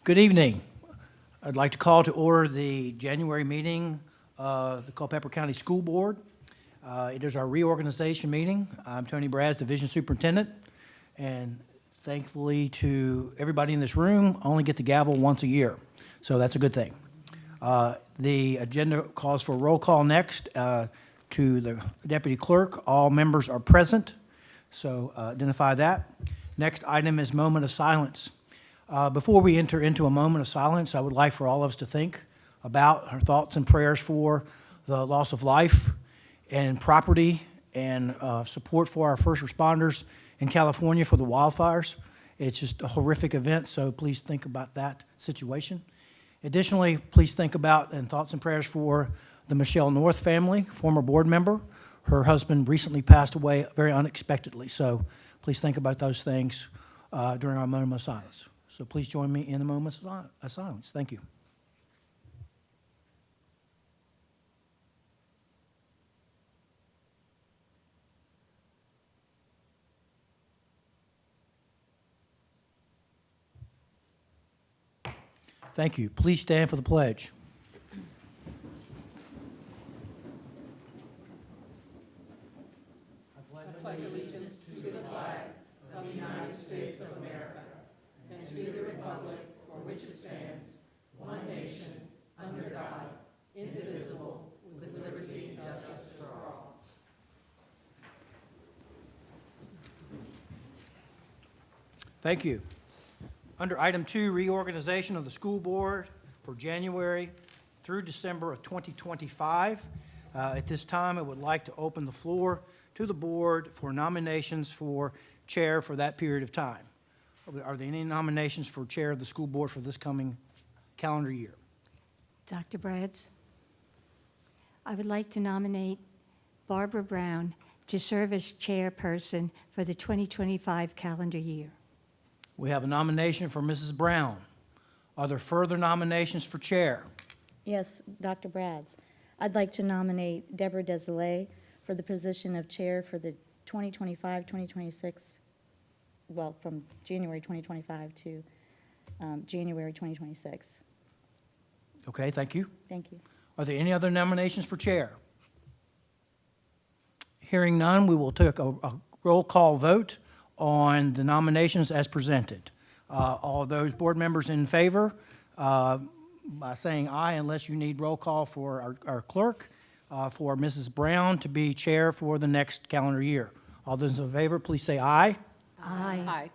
Good evening. I'd like to call to order the January meeting of the Culpeper County School Board. It is our reorganization meeting. I'm Tony Braz, Division Superintendent, and thankfully to everybody in this room, I only get the gavel once a year, so that's a good thing. The agenda calls for a roll call next to the Deputy Clerk. All members are present, so identify that. Next item is moment of silence. Before we enter into a moment of silence, I would like for all of us to think about our thoughts and prayers for the loss of life and property and support for our first responders in California for the wildfires. It's just a horrific event, so please think about that situation. Additionally, please think about and thoughts and prayers for the Michelle North family, former board member. Her husband recently passed away very unexpectedly, so please think about those things during our moment of silence. So please join me in the moments of silence. Thank you. Thank you. Please stand for the pledge. Thank you. Under item 2, reorganization of the school board for January through December of 2025. At this time, I would like to open the floor to the board for nominations for chair for that period of time. Are there any nominations for chair of the school board for this coming calendar year? Dr. Bradds, I would like to nominate Barbara Brown to serve as chairperson for the 2025 calendar year. We have a nomination for Mrs. Brown. Are there further nominations for chair? Yes, Dr. Bradds. I'd like to nominate Deborah Desilets for the position of chair for the 2025-2026, well, from January 2025 to January 2026. Okay, thank you. Thank you. Are there any other nominations for chair? Hearing none, we will take a roll call vote on the nominations as presented. All of those board members in favor, by saying aye, unless you need roll call for our clerk, for Mrs. Brown to be chair for the next calendar year. All those in favor, please say aye. Aye. Aye.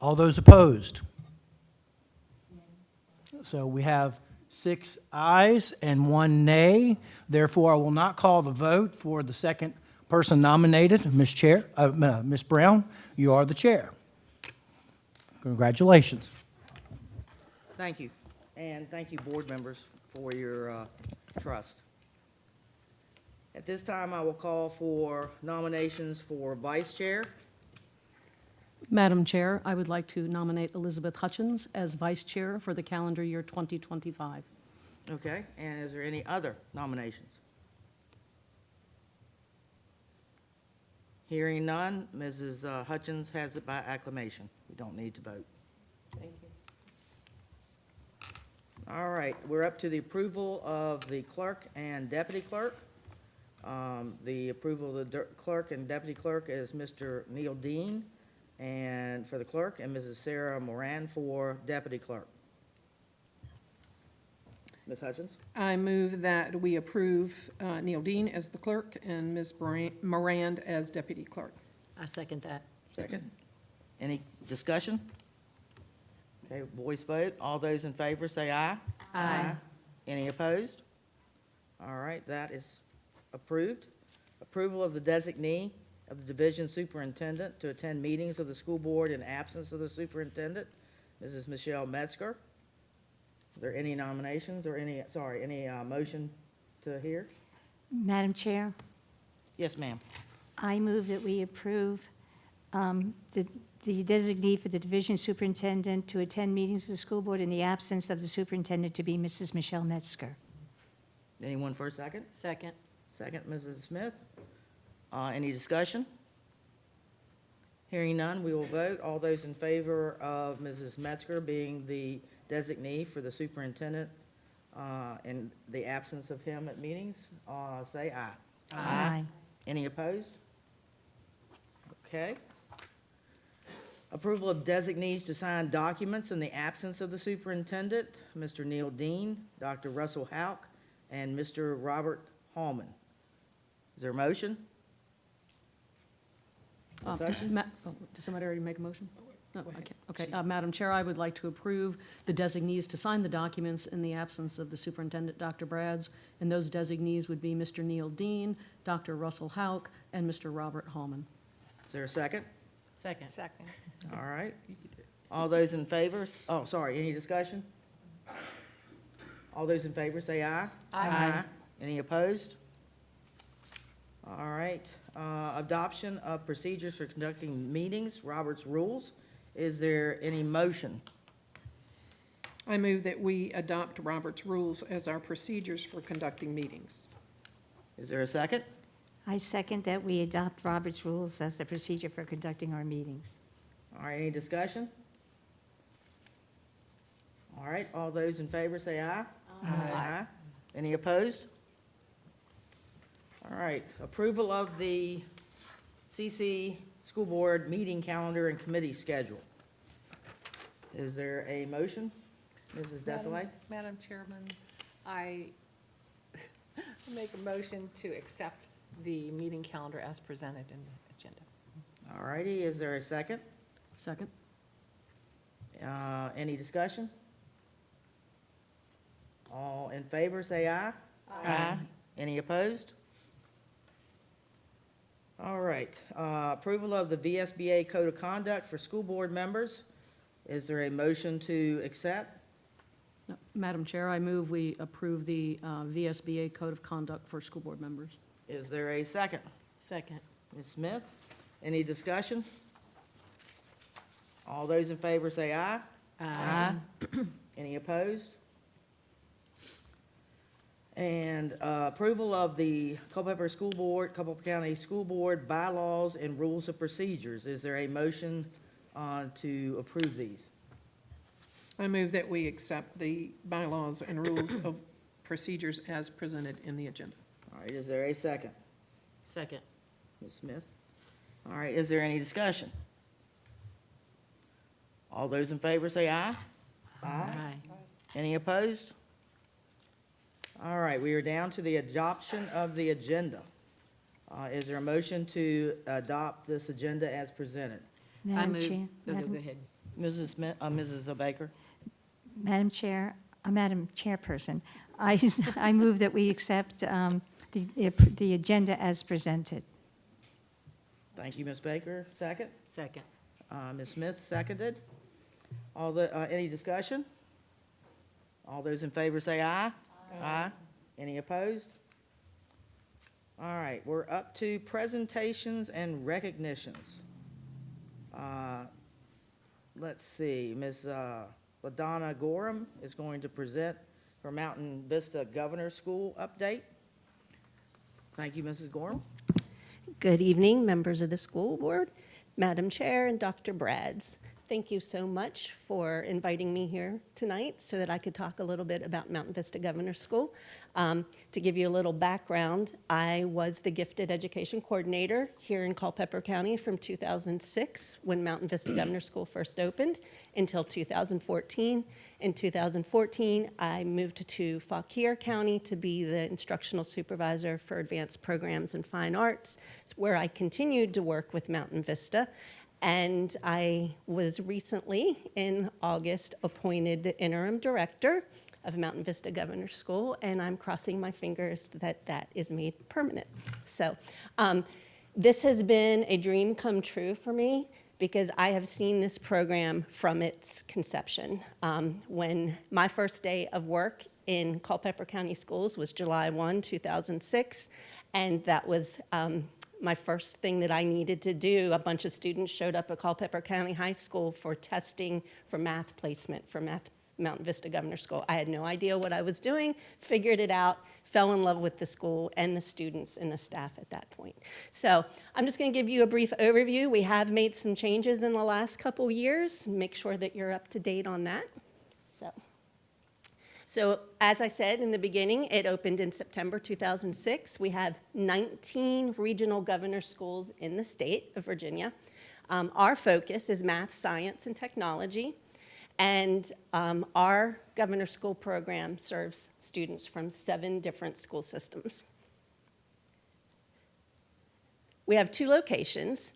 All those opposed? So we have 6 ayes and 1 nay. Therefore, I will not call the vote for the second person nominated, Ms. Brown. You are the chair. Congratulations. Thank you. And thank you, board members, for your trust. At this time, I will call for nominations for vice chair. Madam Chair, I would like to nominate Elizabeth Hutchins as vice chair for the calendar year 2025. Okay, and is there any other nominations? Hearing none, Mrs. Hutchins has it by acclamation. We don't need to vote. Thank you. All right, we're up to the approval of the clerk and deputy clerk. The approval of the clerk and deputy clerk is Mr. Neil Dean, and for the clerk, and Mrs. Sarah Moran for deputy clerk. Ms. Hutchins? I move that we approve Neil Dean as the clerk and Ms. Morand as deputy clerk. I second that. Second. Any discussion? Okay, voice vote. All those in favor say aye. Aye. Any opposed? All right, that is approved. Approval of the designee of the division superintendent to attend meetings of the school board in absence of the superintendent, Mrs. Michelle Metzger. Are there any nominations or any motion to hear? Madam Chair, Yes, ma'am. I move that we approve the designee for the division superintendent to attend meetings with the school board in the absence of the superintendent to be Mrs. Michelle Metzger. Anyone for a second? Second. Second, Mrs. Smith. Any discussion? Hearing none, we will vote. All those in favor of Mrs. Metzger being the designee for the superintendent in the absence of him at meetings, say aye. Aye. Any opposed? Okay. Approval of designees to sign documents in the absence of the superintendent, Mr. Neil Dean, Dr. Russell Hauk, and Mr. Robert Hallman. Is there a motion? Second? Did somebody already make a motion? No, I can't. Okay, Madam Chair, I would like to approve the designees to sign the documents in the absence of the superintendent, Dr. Brads, and those designees would be Mr. Neil Dean, Dr. Russell Hauk, and Mr. Robert Hallman. Is there a second? Second. Second. All right. All those in favor, oh, sorry, any discussion? All those in favor, say aye. Aye. Any opposed? All right. Adoption of procedures for conducting meetings, Robert's Rules. Is there any motion? I move that we adopt Robert's rules as our procedures for conducting meetings. Is there a second? I second that we adopt Robert's rules as the procedure for conducting our meetings. All right, any discussion? All right, all those in favor say aye. Aye. Any opposed? All right, approval of the CC School Board meeting calendar and committee schedule. Is there a motion? Mrs. Desalegn? Madam Chairman, I make a motion to accept the meeting calendar as presented in the agenda. All righty, is there a second? Second? Any discussion? All in favor, say aye. Aye. Any opposed? All right, approval of the VSBA Code of Conduct for school board members. Is there a motion to accept? No. Madam Chair, I move we approve the VSBA Code of Conduct for school board members. Is there a second? Second. Ms. Smith, any discussion? All those in favor say aye. Aye. Any opposed? And approval of the Culpeper School Board, Culpeper County School Board bylaws and rules of procedures. Is there a motion to approve these? I move that we accept the bylaws and rules of procedures as presented in the agenda. All right, is there a second? Second. Ms. Smith? All right, is there any discussion? All those in favor say aye. Any opposed? All right, we are down to the adoption of the agenda. Is there a motion to adopt this agenda as presented? Madam Chair. Go Madam- ahead. Mrs. Smith, Mrs. Baker? Madam Chair, Madam Chairperson, I move that we accept the agenda as presented. Thank you, Ms. Baker. Second? Second. Ms. Smith, seconded. Any discussion? All those in favor say aye. Aye. Any opposed? All right, we're up to presentations and recognitions. Let's see, Ms. LaDonna Gorham is going to present her Mountain Vista Governor's School update. Thank you, Mrs. Gorham. Good evening, members of the school board, Madam Chair, and Dr. Brads. Thank you so much for inviting me here tonight so that I could talk a little bit about Mountain Vista Governor's School. To give you a little background, I was the gifted education coordinator here in Culpeper County from 2006 when Mountain Vista Governor's School first opened until 2014. In 2014, I moved to Fauquier County to be the instructional supervisor for advanced programs in fine arts, where I continued to work with Mountain Vista. And I was recently, in August, appointed the interim director of Mountain Vista Governor's School, and I'm crossing my fingers that that is made permanent. So this has been a dream come true for me because I have seen this program from its conception. When my first day of work in Culpeper County Schools was July 1, 2006, and that was my first thing that I needed to do. A bunch of students showed up at Culpeper County High School for testing for math placement, for Mountain Vista Governor School. I had no idea what I was doing, figured it out, fell in love with the school and the students and the staff at that point. So I'm just going to give you a brief overview. We have made some changes in the last couple years. Make sure that you're up to date on that. So as I said in the beginning, it opened in September 2006. We have 19 regional governor schools in the state of Virginia. Our focus is math, science, and technology. And our governor school program serves students from 7 different school systems. We have 2 locations.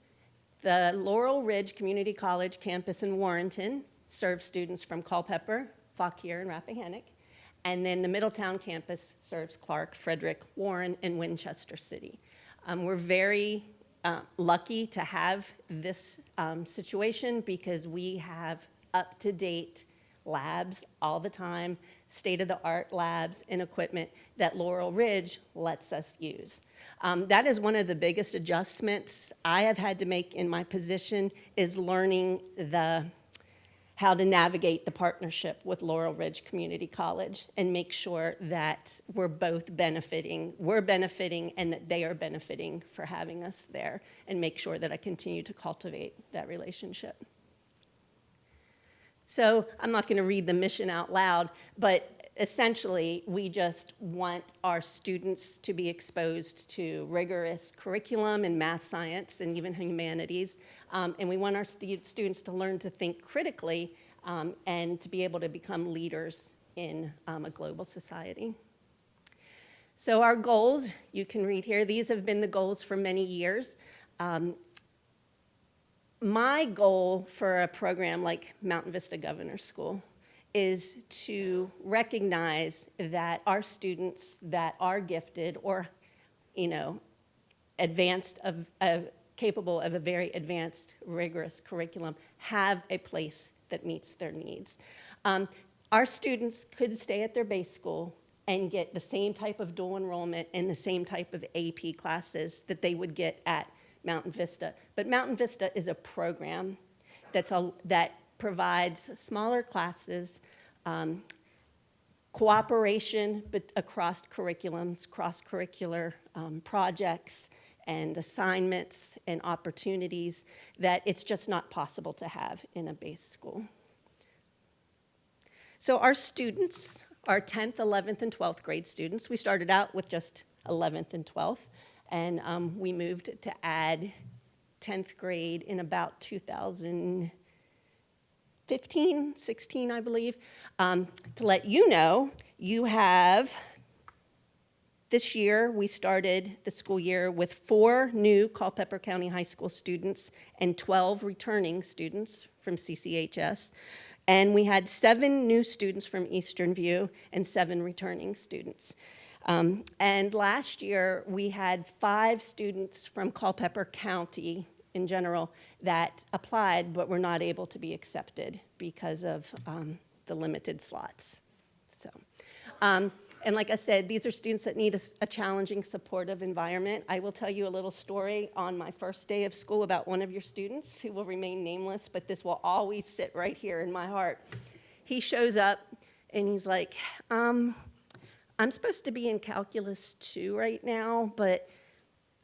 The Laurel Ridge Community College campus in Warrenton serves students from Culpeper, Fauquier, and Rappahannock. And then the Middletown campus serves Clark, Frederick, Warren, and Winchester City. We're very lucky to have this situation because we have up-to-date labs all the time, state-of-the-art labs and equipment that Laurel Ridge lets us use. That is one of the biggest adjustments I have had to make in my position, is learning how to navigate the partnership with Laurel Ridge Community College and make sure that we're both benefiting. We're benefiting and that they are benefiting for having us there, and make sure that I continue to cultivate that relationship. So I'm not going to read the mission out loud, but essentially we just want our students to be exposed to rigorous curriculum in math, science, and even humanities. And we want our students to learn to think critically and to be able to become leaders in a global society. So our goals, you can read here. These have been the goals for many years. My goal for a program like Mountain Vista Governor School is to recognize that our students that are gifted or, capable of a very advanced, rigorous curriculum have a place that meets their needs. Our students could stay at their base school and get the same type of dual enrollment and the same type of AP classes that they would get at Mountain Vista. But Mountain Vista is a program that provides smaller classes, cooperation across curriculums, cross-curricular projects, and assignments and opportunities that it's just not possible to have in a base school. So our students are 10th, 11th, and 12th grade students. We started out with just 11th and 12th, and we moved to add 10th grade in about 2015, 16, I believe. To let you know, you have, this year, we started the school year with 4 new Culpeper County High School students and 12 returning students from CCHS. And we had 7 new students from Eastern View and 7 returning students. And last year, we had 5 students from Culpeper County in general that applied but were not able to be accepted because of the limited slots. So, and like I said, these are students that need a challenging, supportive environment. I will tell you a little story on my first day of school about one of your students who will remain nameless, but this will always sit right here in my heart. He shows up and he's like, I'm supposed to be in Calculus 2 right now, but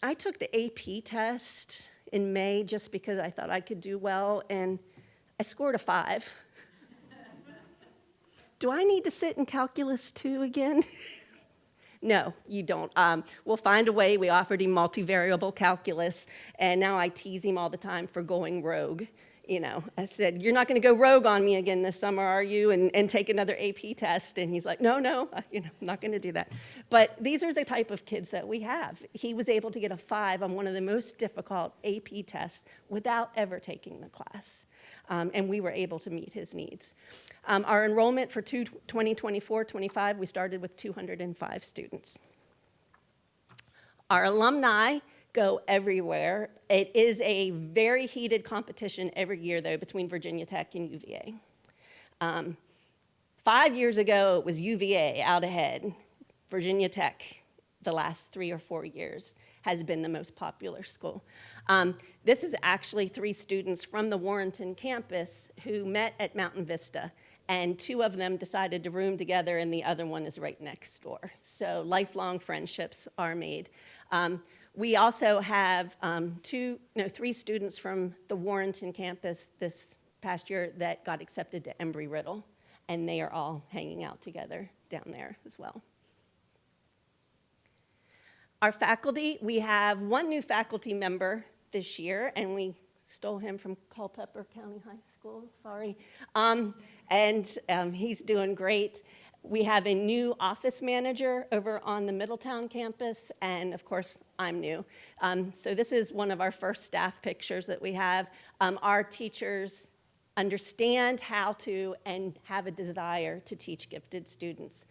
I took the AP test in May just because I thought I could do well, and I scored a 5. Do I need to sit in Calculus 2 again? No, you don't. We'll find a way. We offered him multivariable calculus, and now I tease him all the time for going rogue. I said, you're not going to go rogue on me again this summer, are you, and take another AP test? And he's like, no, I'm not going to do that. But these are the type of kids that we have. He was able to get a 5 on one of the most difficult AP tests without ever taking the class. And we were able to meet his needs. Our enrollment for 2024-25, we started with 205 students. Our alumni go everywhere. It is a very heated competition every year, though, between Virginia Tech and UVA. 5 years ago, it was UVA out ahead. Virginia Tech, the last 3 or 4 years, has been the most popular school. This is actually 3 students from the Warrenton campus who met at Mountain Vista and 2 of them decided to room together, and the other one is right next door. So lifelong friendships are made. We also have 3 students from the Warrenton campus this past year that got accepted to Embry-Riddle, and they are all hanging out together down there as well. Our faculty, we have 1 new faculty member this year, and we stole him from Culpeper County High School, sorry. He's doing great. We have a new office manager over on the Middletown campus, and of course, I'm new. So this is one of our first staff pictures that we have. Our teachers understand how to and have a desire to teach gifted students.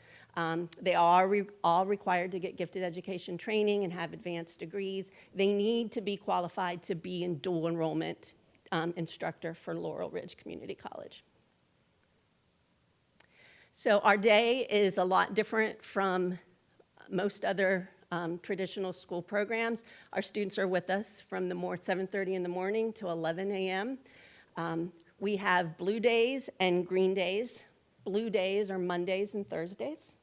They are all required to get gifted education training and have advanced degrees. They need to be qualified to be in dual enrollment instructor for Laurel Ridge Community College. So our day is a lot different from most other traditional school programs. Our students are with us from 7:30 in the morning to 11 a.m. We have blue days and green days. Blue days are Mondays and Thursdays.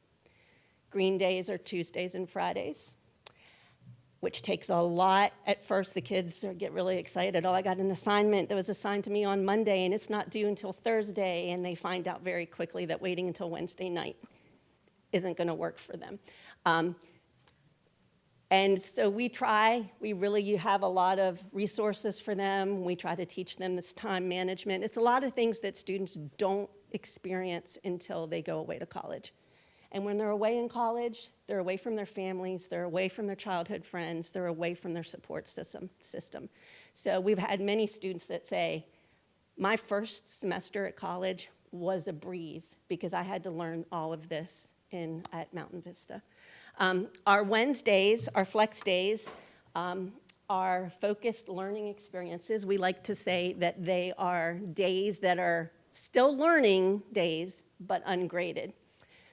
Green days are Tuesdays and Fridays, which takes a lot. At first, the kids get really excited. Oh, I got an assignment that was assigned to me on Monday, and it's not due until Thursday, and they find out very quickly that waiting until Wednesday night isn't going to work for them. And so we really have a lot of resources for them. We try to teach them this time management. It's a lot of things that students don't experience until they go away to college. And when they're away in college, they're away from their families, they're away from their childhood friends, they're away from their support system. So we've had many students that say, my first semester at college was a breeze because I had to learn all of this at Mountain Vista. Our Wednesdays, our flex days, are focused learning experiences. We like to say that they are days that are still learning days, but ungraded.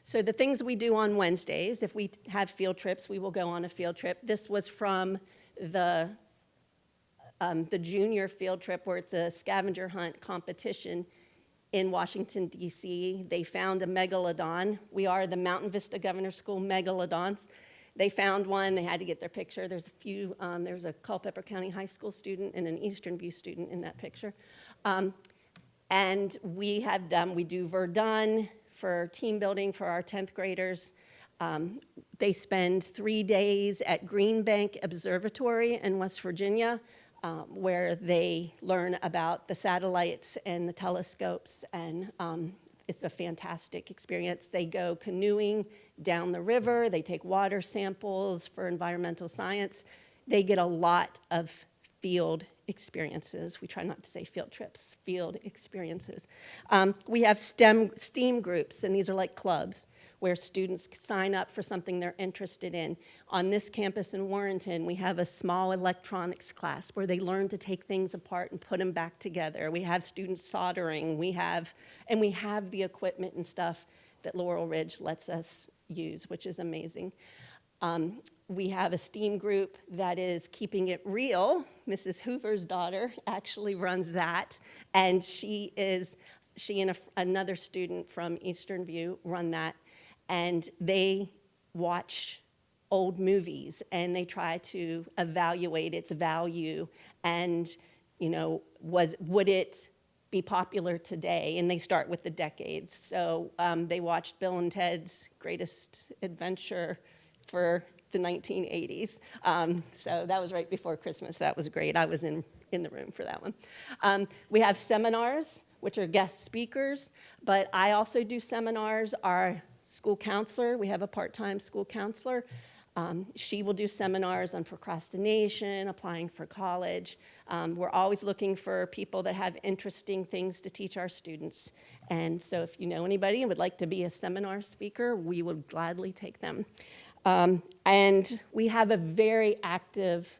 So the things we do on Wednesdays, if we have field trips, we will go on a field trip. This was from the junior field trip where it's a scavenger hunt competition in Washington, D.C. They found a megalodon. We are the Mountain Vista Governor School megalodons. They found one. They had to get their picture. There's a Culpeper County High School student and an Eastern View student in that picture. And we do Verdun for team building for our 10th graders. They spend 3 days at Green Bank Observatory in West Virginia, where they learn about the satellites and the telescopes, and it's a fantastic experience. They go canoeing down the river, they take water samples for environmental science. They get a lot of field experiences. We try not to say field trips, field experiences. We have STEAM groups, and these are like clubs where students sign up for something they're interested in. On this campus in Warrenton, we have a small electronics class where they learn to take things apart and put them back together. We have students soldering. We have the equipment and stuff that Laurel Ridge lets us use, which is amazing. We have a STEAM group that is Keeping It Real. Mrs. Hoover's daughter actually runs that, and she and another student from Eastern View run that, and they watch old movies and they try to evaluate its value and, would it be popular today? And they start with the decades. So they watched Bill and Ted's Greatest Adventure for the 1980s. So that was right before Christmas. That was great. I was in the room for that one. We have seminars, which are guest speakers, but I also do seminars. Our school counselor, we have a part-time school counselor. She will do seminars on procrastination, applying for college. We're always looking for people that have interesting things to teach our students. And so if you know anybody and would like to be a seminar speaker, we would gladly take them. And we have a very active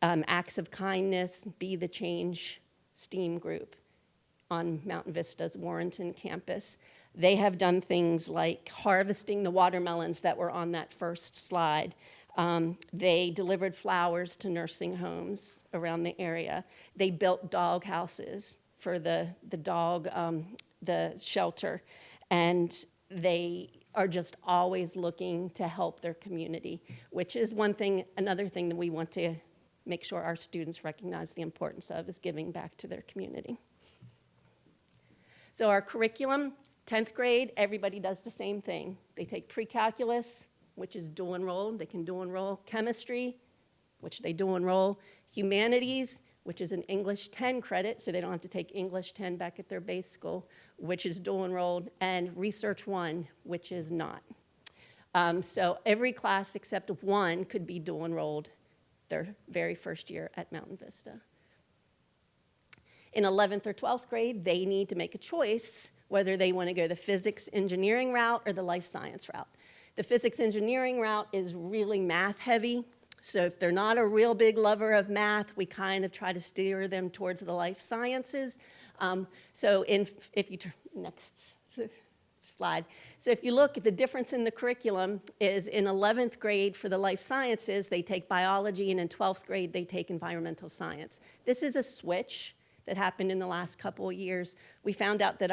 Acts of Kindness, Be the Change STEAM group on Mountain Vista's Warrenton campus. They have done things like harvesting the watermelons that were on that first slide. They delivered flowers to nursing homes around the area. They built dog houses for the dog the shelter, and they are just always looking to help their community, which is another thing that we want to make sure our students recognize the importance of, is giving back to their community. So our curriculum, 10th grade, everybody does the same thing. They take pre-calculus, which is dual enroll. They can dual enroll. Chemistry, which they dual enroll. Humanities, which is an English 10 credit, so they don't have to take English 10 back at their base school, which is dual enrolled, and Research 1, which is not. So every class except one could be dual enrolled their very first year at Mountain Vista. In 11th or 12th grade, they need to make a choice whether they want to go the physics engineering route or the life science route. The physics engineering route is really math heavy. So if they're not a real big lover of math, we kind of try to steer them towards the life sciences. If you turn, next slide. So if you look at the difference in the curriculum is in 11th grade for the life sciences, they take biology, and in 12th grade, they take environmental science. This is a switch that happened in the last couple of years. We found out that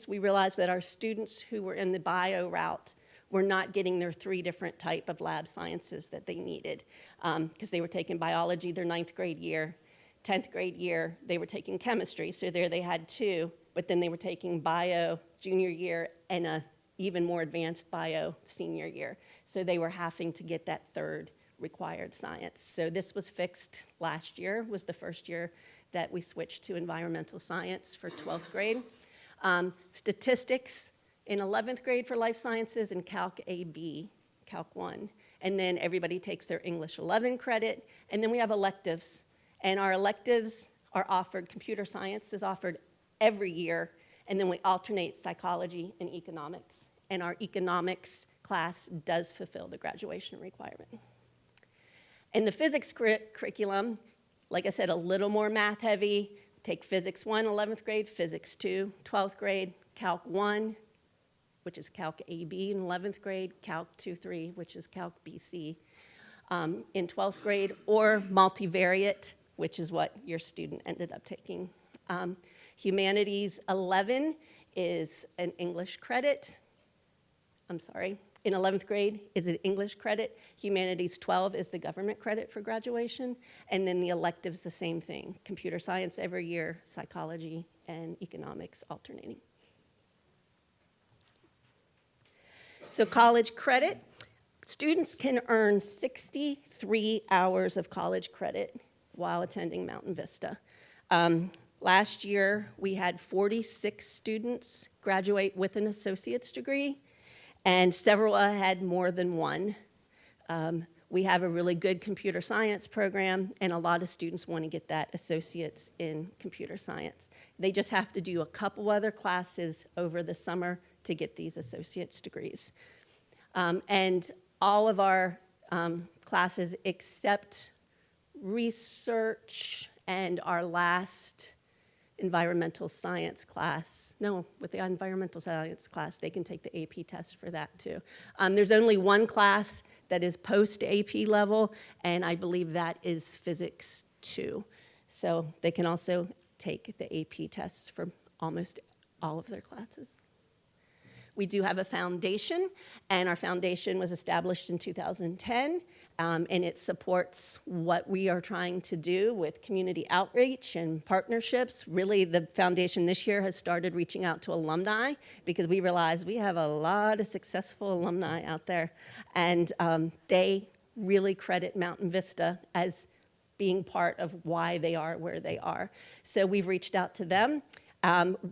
we realized that our students who were in the bio route were not getting their 3 different type of lab sciences that they needed, because they were taking biology their 9th grade year. 10th grade year, they were taking chemistry, so there they had 2, but then they were taking bio junior year and a even more advanced bio senior year. So they were having to get that 3rd required science. So this was fixed last year, was the first year that we switched to environmental science for 12th grade. Statistics in 11th grade for life sciences and Calc AB, Calc 1. And then everybody takes their English 11 credit, and then we have electives. And our electives are offered, computer science is offered every year, and then we alternate psychology and economics. And our economics class does fulfill the graduation requirement. And the physics curriculum, like I said, a little more math heavy. Take physics 1, 11th grade, physics 2, 12th grade, Calc 1, which is Calc AB in 11th grade, Calc 2-3, which is Calc BC in 12th grade, or multivariate, which is what your student ended up taking. Humanities 11 is an English credit. In 11th grade is an English credit. Humanities 12 is the government credit for graduation. And then the electives, the same thing. Computer science every year, psychology and economics alternating. So college credit, students can earn 63 hours of college credit while attending Mountain Vista. Last year, we had 46 students graduate with an associate's degree, and several had more than one. We have a really good computer science program, and a lot of students want to get that associate's in computer science. They just have to do a couple other classes over the summer to get these associate's degrees. And all of our classes except research and our last environmental science class. No, with the environmental science class, they can take the AP test for that too. There's only one class that is post-AP level, and I believe that is Physics 2. So they can also take the AP tests for almost all of their classes. We do have a foundation, and our foundation was established in 2010, and it supports what we are trying to do with community outreach and partnerships. Really, the foundation this year has started reaching out to alumni because we realize we have a lot of successful alumni out there, and they really credit Mountain Vista as being part of why they are where they are. So we've reached out to them.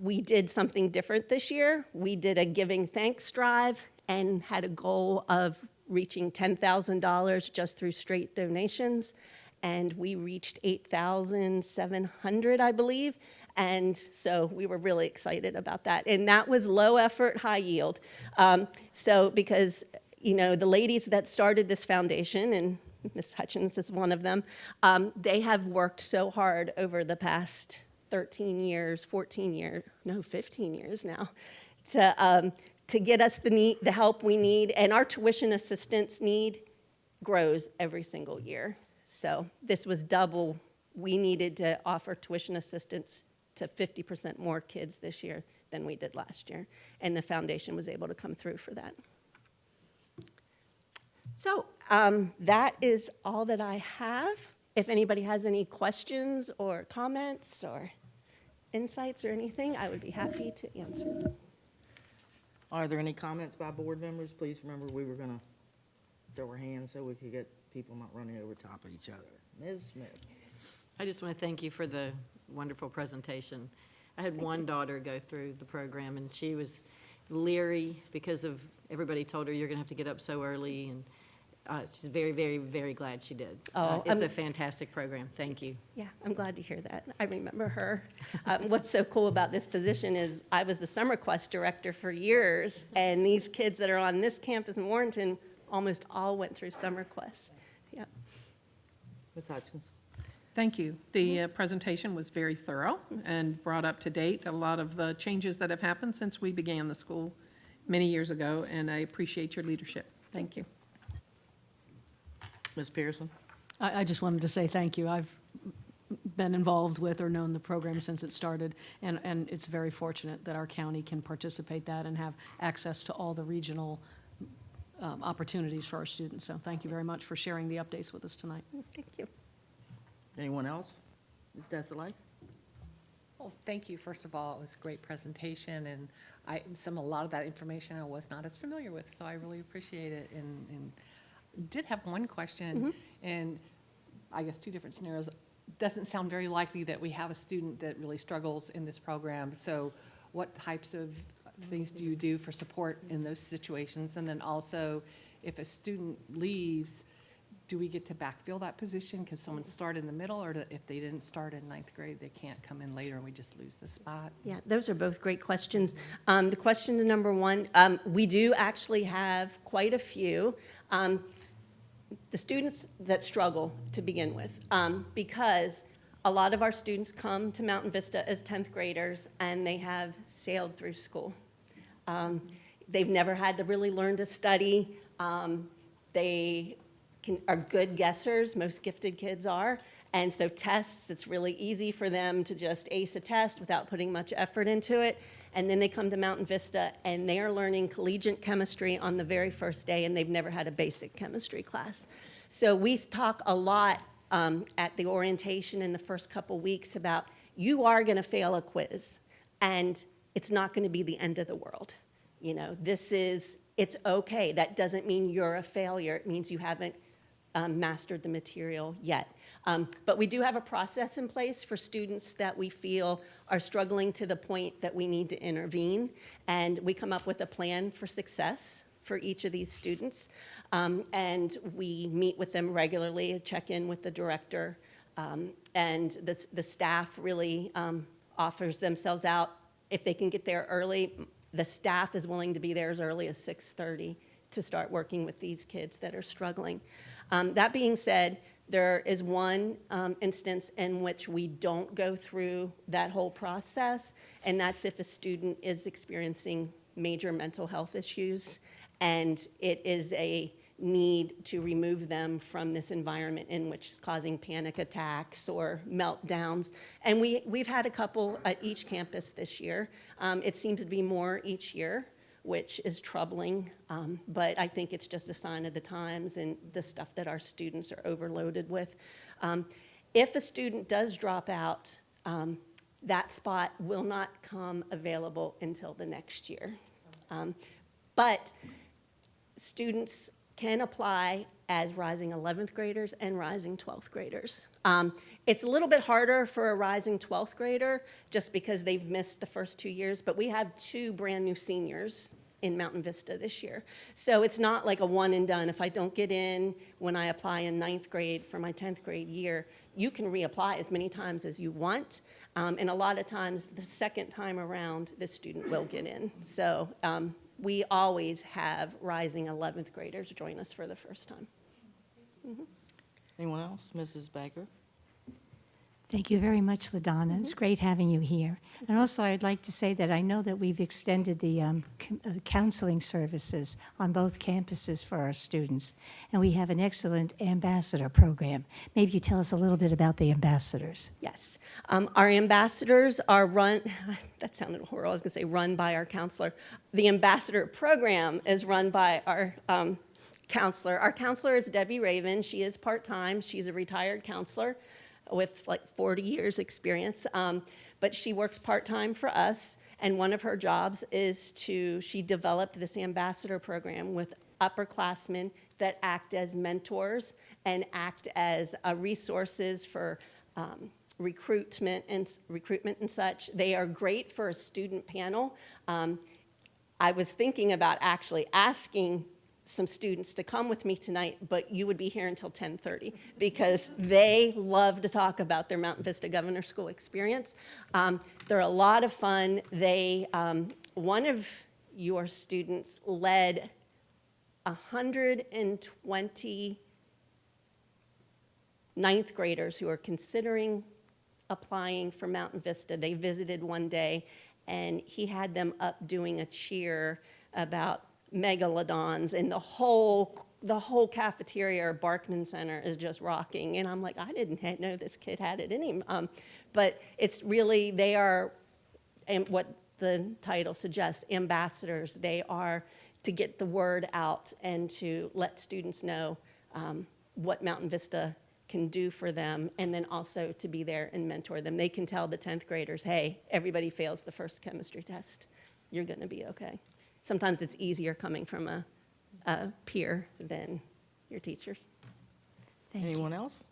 We did something different this year. We did a giving thanks drive and had a goal of reaching $10,000 just through straight donations. And we reached 8,700, I believe. And so we were really excited about that. And that was low effort, high yield. Because, the ladies that started this foundation, and Ms. Hutchins is one of them, they have worked so hard over the past 15 years now, to get us the help we need, and our tuition assistance need grows every single year. So this was double. We needed to offer tuition assistance to 50% more kids this year than we did last year. And the foundation was able to come through for that. So that is all that I have. If anybody has any questions or comments or insights or anything, I would be happy to answer them. Are there any comments by board members? Please remember, we were gonna throw our hands so we could get people not running over top of each other. Ms. Smith? I just want to thank you for the wonderful presentation. I had one daughter go through the program, and she was leery because of, everybody told her, you're going to have to get up so early, and she's very, very, very glad she did. Oh, It's a fantastic program. Thank you. Yeah, I'm glad to hear that. I remember her. What's so cool about this position is I was the summer quest director for years, and these kids that are on this campus in Warrenton almost all went through summer quest. Yep. Ms. Hutchins? Thank you. The presentation was very thorough and brought up to date a lot of the changes that have happened since we began the school many years ago, and I appreciate your leadership. Thank you. Ms. Pearson? I just wanted to say thank you. I've been involved with or known the program since it started, and it's very fortunate that our county can participate that and have access to all the regional opportunities for our students. So thank you very much for sharing the updates with us tonight. Thank you. Anyone else? Ms. Desolé? Well, thank you, first of all. It was a great presentation, and a lot of that information I was not as familiar with, so I really appreciate it. And did have one question, and I guess two different scenarios. Doesn't sound very likely that we have a student that really struggles in this program, so what types of things do you do for support in those situations? And then also, if a student leaves, do we get to backfill that position? Can someone start in the middle, or if they didn't start in ninth grade, they can't come in later and we just lose the spot? Yeah, those are both great questions. The question to number one, we do actually have quite a few. The students that struggle to begin with, because a lot of our students come to Mountain Vista as 10th graders and they have sailed through school. They've never had to really learn to study. They are good guessers, most gifted kids are, and so tests, it's really easy for them to just ace a test without putting much effort into it. And then they come to Mountain Vista and they are learning collegiate chemistry on the very first day, and they've never had a basic chemistry class. So we talk a lot at the orientation in the first couple weeks about, you are going to fail a quiz, and it's not going to be the end of the world. You know, it's okay. That doesn't mean you're a failure. It means you haven't mastered the material yet. But we do have a process in place for students that we feel are struggling to the point that we need to intervene, and we come up with a plan for success for each of these students, and we meet with them regularly, check in with the director, and the staff really offers themselves out. If they can get there early, the staff is willing to be there as early as 6:30 to start working with these kids that are struggling. That being said, there is one instance in which we don't go through that whole process, and that's if a student is experiencing major mental health issues, and it is a need to remove them from this environment in which is causing panic attacks or meltdowns. And we've had a couple at each campus this year. It seems to be more each year, which is troubling, but I think it's just a sign of the times and the stuff that our students are overloaded with. If a student does drop out, that spot will not come available until the next year. But students can apply as rising 11th graders and rising 12th graders. It's a little bit harder for a rising 12th grader just because they've missed the first 2 years, but we have 2 brand new seniors in Mountain Vista this year. So it's not like a one and done. If I don't get in when I apply in 9th grade for my 10th grade year, you can reapply as many times as you want. And a lot of times, the second time around, the student will get in. So we always have rising 11th graders join us for the first time. Anyone else? Mrs. Baker? Thank you very much, LaDonna. It's great having you here. And also, I'd like to say that I know that we've extended the counseling services on both campuses for our students, and we have an excellent ambassador program. Maybe you tell us a little bit about the ambassadors. Yes. Our ambassadors are run, that sounded horrible, I was going to say run by our counselor. The ambassador program is run by our counselor. Our counselor is Debbie Raven. She is part-time. She's a retired counselor with like 40 years experience, but she works part-time for us, and one of her jobs is she developed this ambassador program with upperclassmen that act as mentors and act as resources for recruitment and such. They are great for a student panel. I was thinking about actually asking some students to come with me tonight, but you would be here until 10:30 because they love to talk about their Mountain Vista Governor School experience. They're a lot of fun. One of your students led 120 ninth graders who are considering applying for Mountain Vista. They visited one day, and he had them up doing a cheer about megalodons, and the whole cafeteria or Barkman Center is just rocking. And I'm like, I didn't know this kid had it in him. But it's really, they are, and what the title suggests, ambassadors. They are to get the word out and to let students know what Mountain Vista can do for them, and then also to be there and mentor them. They can tell the 10th graders, hey, everybody fails the first chemistry test. You're going to be okay. Sometimes it's easier coming from a peer than your teachers. Thank you. Anyone else?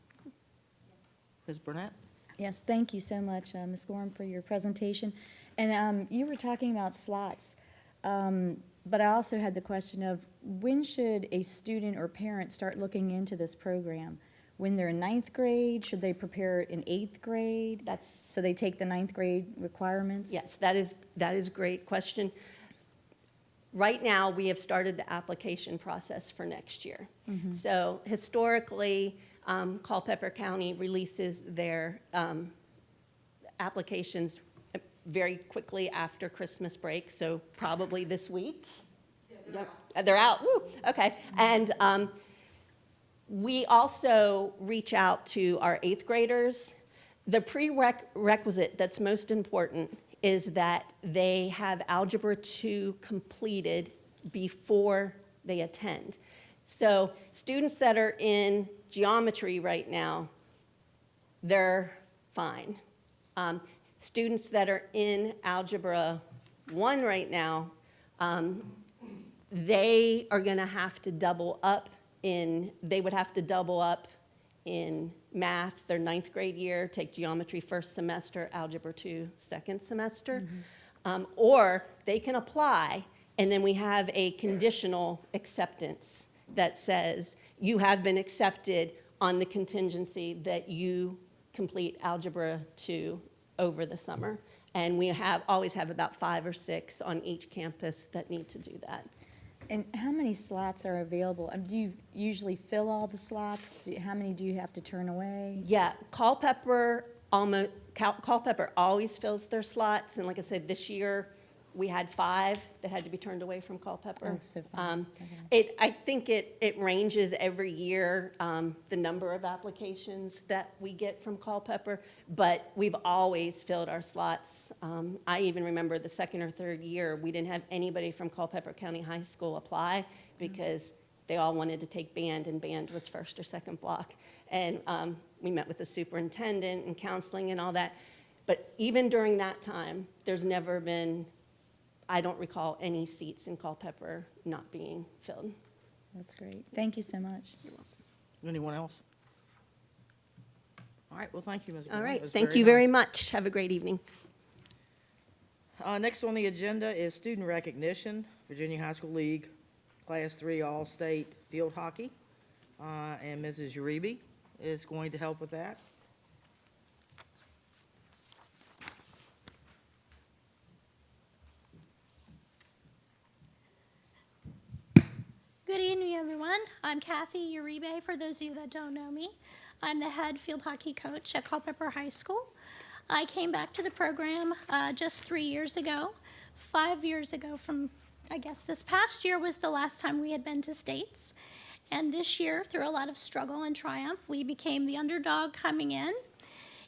Ms. Burnett? Yes, thank you so much, Ms. Gorham, for your presentation. And you were talking about slots, but I also had the question of when should a student or parent start looking into this program? When they're in 9th grade, should they prepare in 8th grade? So they take the 9th grade requirements? Yes, that is a great question. Right now, we have started the application process for next year. So historically, Culpeper County releases their applications very quickly after Christmas break, so probably this week. Yep. They're out, woo, okay. And we also reach out to our 8th graders. The prerequisite that's most important is that they have Algebra 2 completed before they attend. So students that are in geometry right now, they're fine. Students that are in Algebra 1 right now, they are gonna have to double up they would have to double up in math their 9th grade year, take geometry first semester, algebra 2 second semester. Or they can apply, and then we have a conditional acceptance that says you have been accepted on the contingency that you complete algebra 2 over the summer. And we always have about 5 or 6 on each campus that need to do that. And how many slots are available? Do you usually fill all the slots? How many do you have to turn away? Yeah, Culpeper always fills their slots, and like I said, this year we had 5 that had to be turned away from Culpeper. Oh, so 5. Okay. I think it ranges every year, the number of applications that we get from Culpeper, but we've always filled our slots. I even remember the 2nd or 3rd year, we didn't have anybody from Culpeper County High School apply because they all wanted to take band, and band was 1st or 2nd block. And we met with the superintendent and counseling and all that. But even during that time, there's never been, I don't recall any seats in Culpeper not being filled. That's great. Thank you so much. Anyone else? All right, well, thank you, Ms. All Gorham. right, It was thank you very nice. much. Have a great evening. Next on the agenda is student recognition, Virginia High School League, Class 3 All-State Field Hockey. And Mrs. Uribe is going to help with that. Good evening, everyone. I'm Kathy Uribe, for those of you that don't know me. I'm the head field hockey coach at Culpeper High School. I came back to the program just 3 years ago. 5 years ago from, I guess this past year was the last time we had been to states. And this year, through a lot of struggle and triumph, we became the underdog coming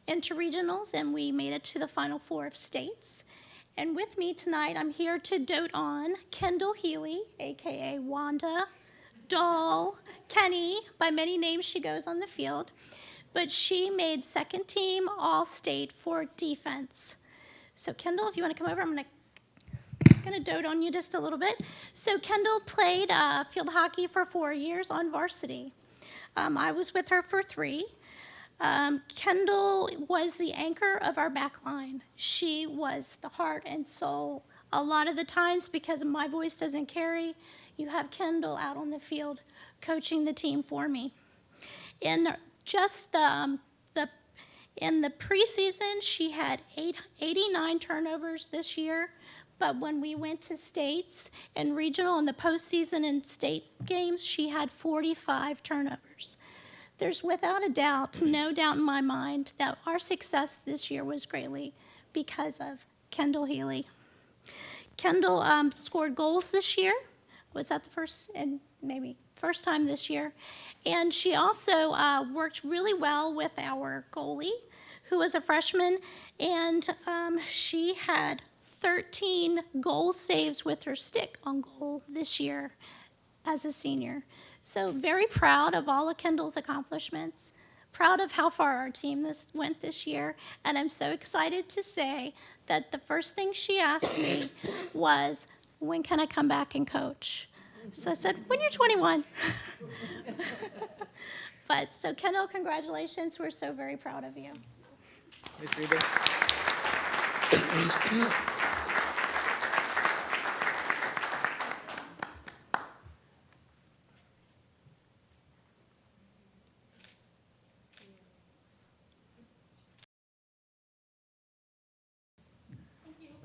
into regionals, and we made it to the Final Four of states. And with me tonight, I'm here to dote on Kendall Healy, AKA Wanda, Doll, Kenny, by many names she goes on the field. But she made second team All-State for defense. So Kendall, if you want to come over, I'm gonna dote on you just a little bit. So Kendall played field hockey for 4 years on varsity. I was with her for 3. Kendall was the anchor of our back line. She was the heart and soul. A lot of the times, because my voice doesn't carry, you have Kendall out on the field coaching the team for me. In just in the preseason, she had 89 turnovers this year. But when we went to states and regional in the postseason and state games, she had 45 turnovers. There's without a doubt, no doubt in my mind, that our success this year was greatly because of Kendall Healy. Kendall scored goals this year. Was that the first time this year? And she also worked really well with our goalie, who was a freshman, and she had 13 goal saves with her stick on goal this year as a senior. So very proud of all of Kendall's accomplishments, proud of how far our team went this year, and I'm so excited to say that the first thing she asked me was, when can I come back and coach? So I said, when you're 21. But so Kendall, congratulations. We're so very proud of you. Ms. Reader?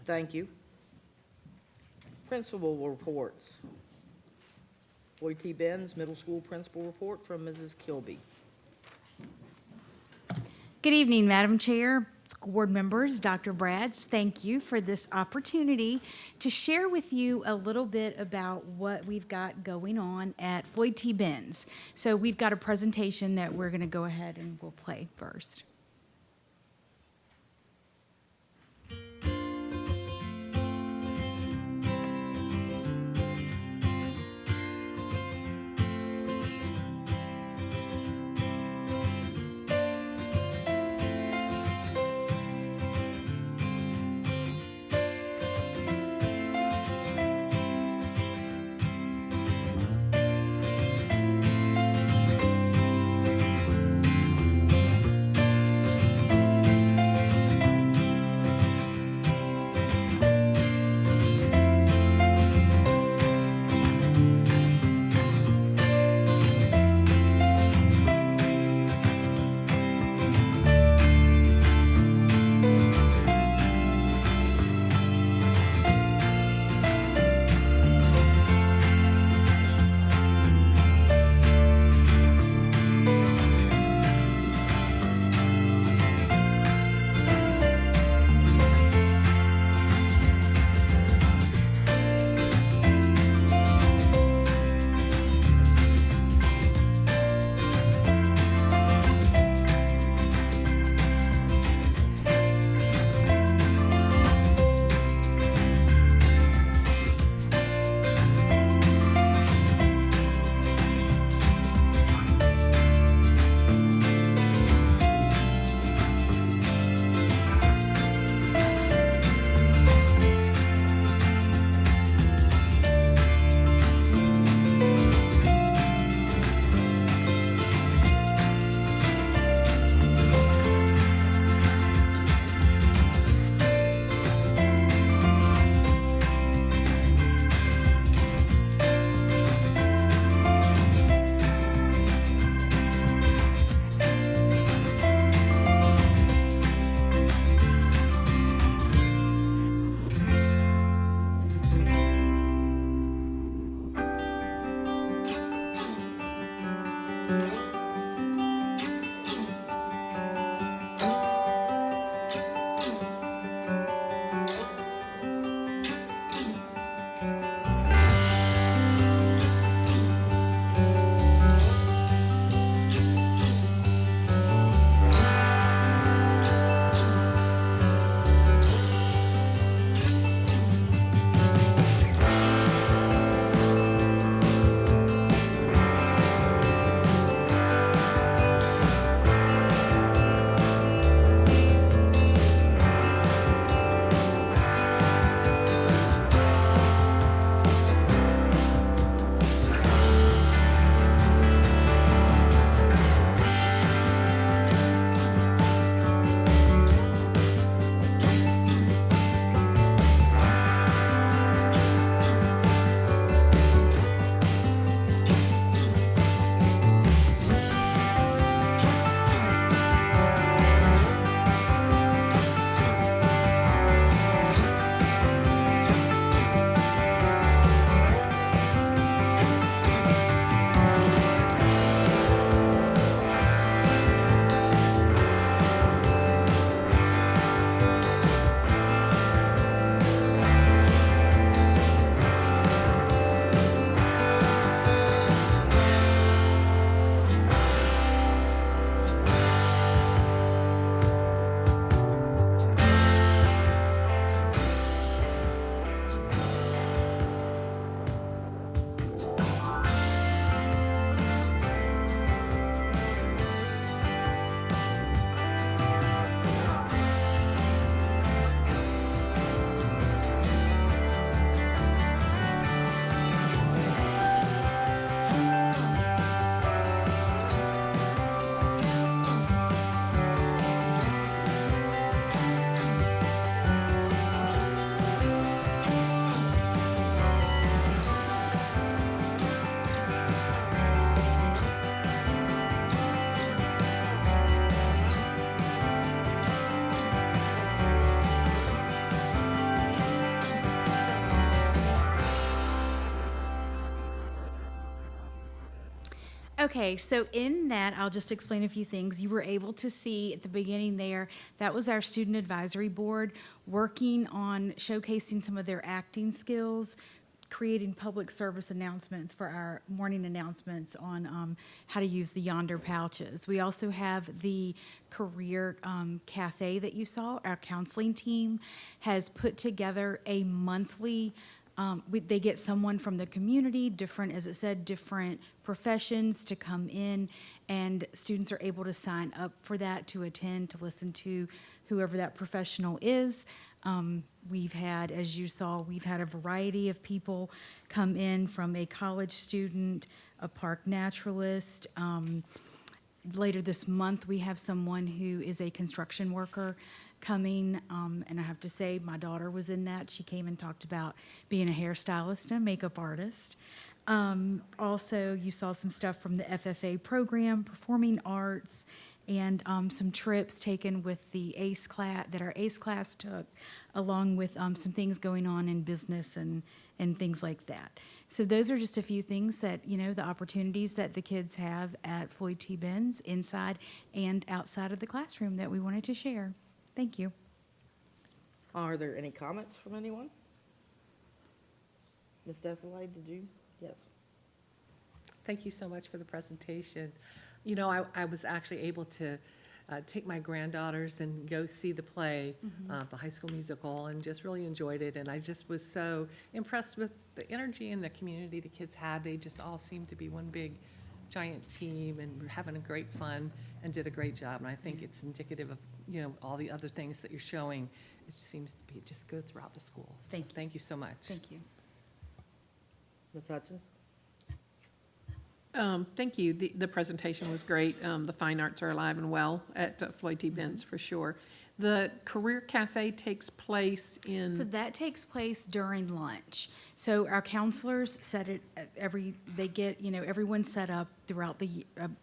Thank you. Principal reports. Floyd T. Benz, Middle School Principal Report from Mrs. Kilby. Good evening, Madam Chair, school board members, Dr. Brads. Thank you for this opportunity to share with you a little bit about what we've got going on at Floyd T. Benz. So we've got a presentation that we're going to go ahead and we'll play first. Okay, so in that, I'll just explain a few things. You were able to see at the beginning there, that was our student advisory board working on showcasing some of their acting skills, creating public service announcements for our morning announcements on how to use the Yonder pouches. We also have the career cafe that you saw. Our counseling team has put together a monthly they get someone from the community, different, as it said, different professions to come in, and students are able to sign up for that, to attend, to listen to whoever that professional is. We've had, as you saw, we've had a variety of people come in, from a college student, a park naturalist. Later this month, we have someone who is a construction worker coming, and I have to say, my daughter was in that. She came and talked about being a hairstylist and a makeup artist. Also, you saw some stuff from the FFA program, performing arts, and some trips taken with the ACE class, that our ACE class took, along with some things going on in business and things like that. So those are just a few things that, you know, the opportunities that the kids have at Floyd T. Benz, inside and outside of the classroom, that we wanted to share. Thank you. Are there any comments from anyone? Ms. Desolé, did you? Yes. Thank you so much for the presentation. You know, I was actually able to take my granddaughters and go see the play, the High School Musical, and just really enjoyed it. And I just was so impressed with the energy and the community the kids had. They just all seemed to be one big, giant team and were having a great fun and did a great job. And I think it's indicative of, you know, all the other things that you're showing. It seems to be just go throughout the school. So thank you so much. Thank you. Ms. Hutchins? Thank you. The presentation was great. The fine arts are alive and well at Floyd T. Benz, for sure. The Career Cafe takes place in... So that takes place during lunch. So our counselors set it they get, you know, everyone set up throughout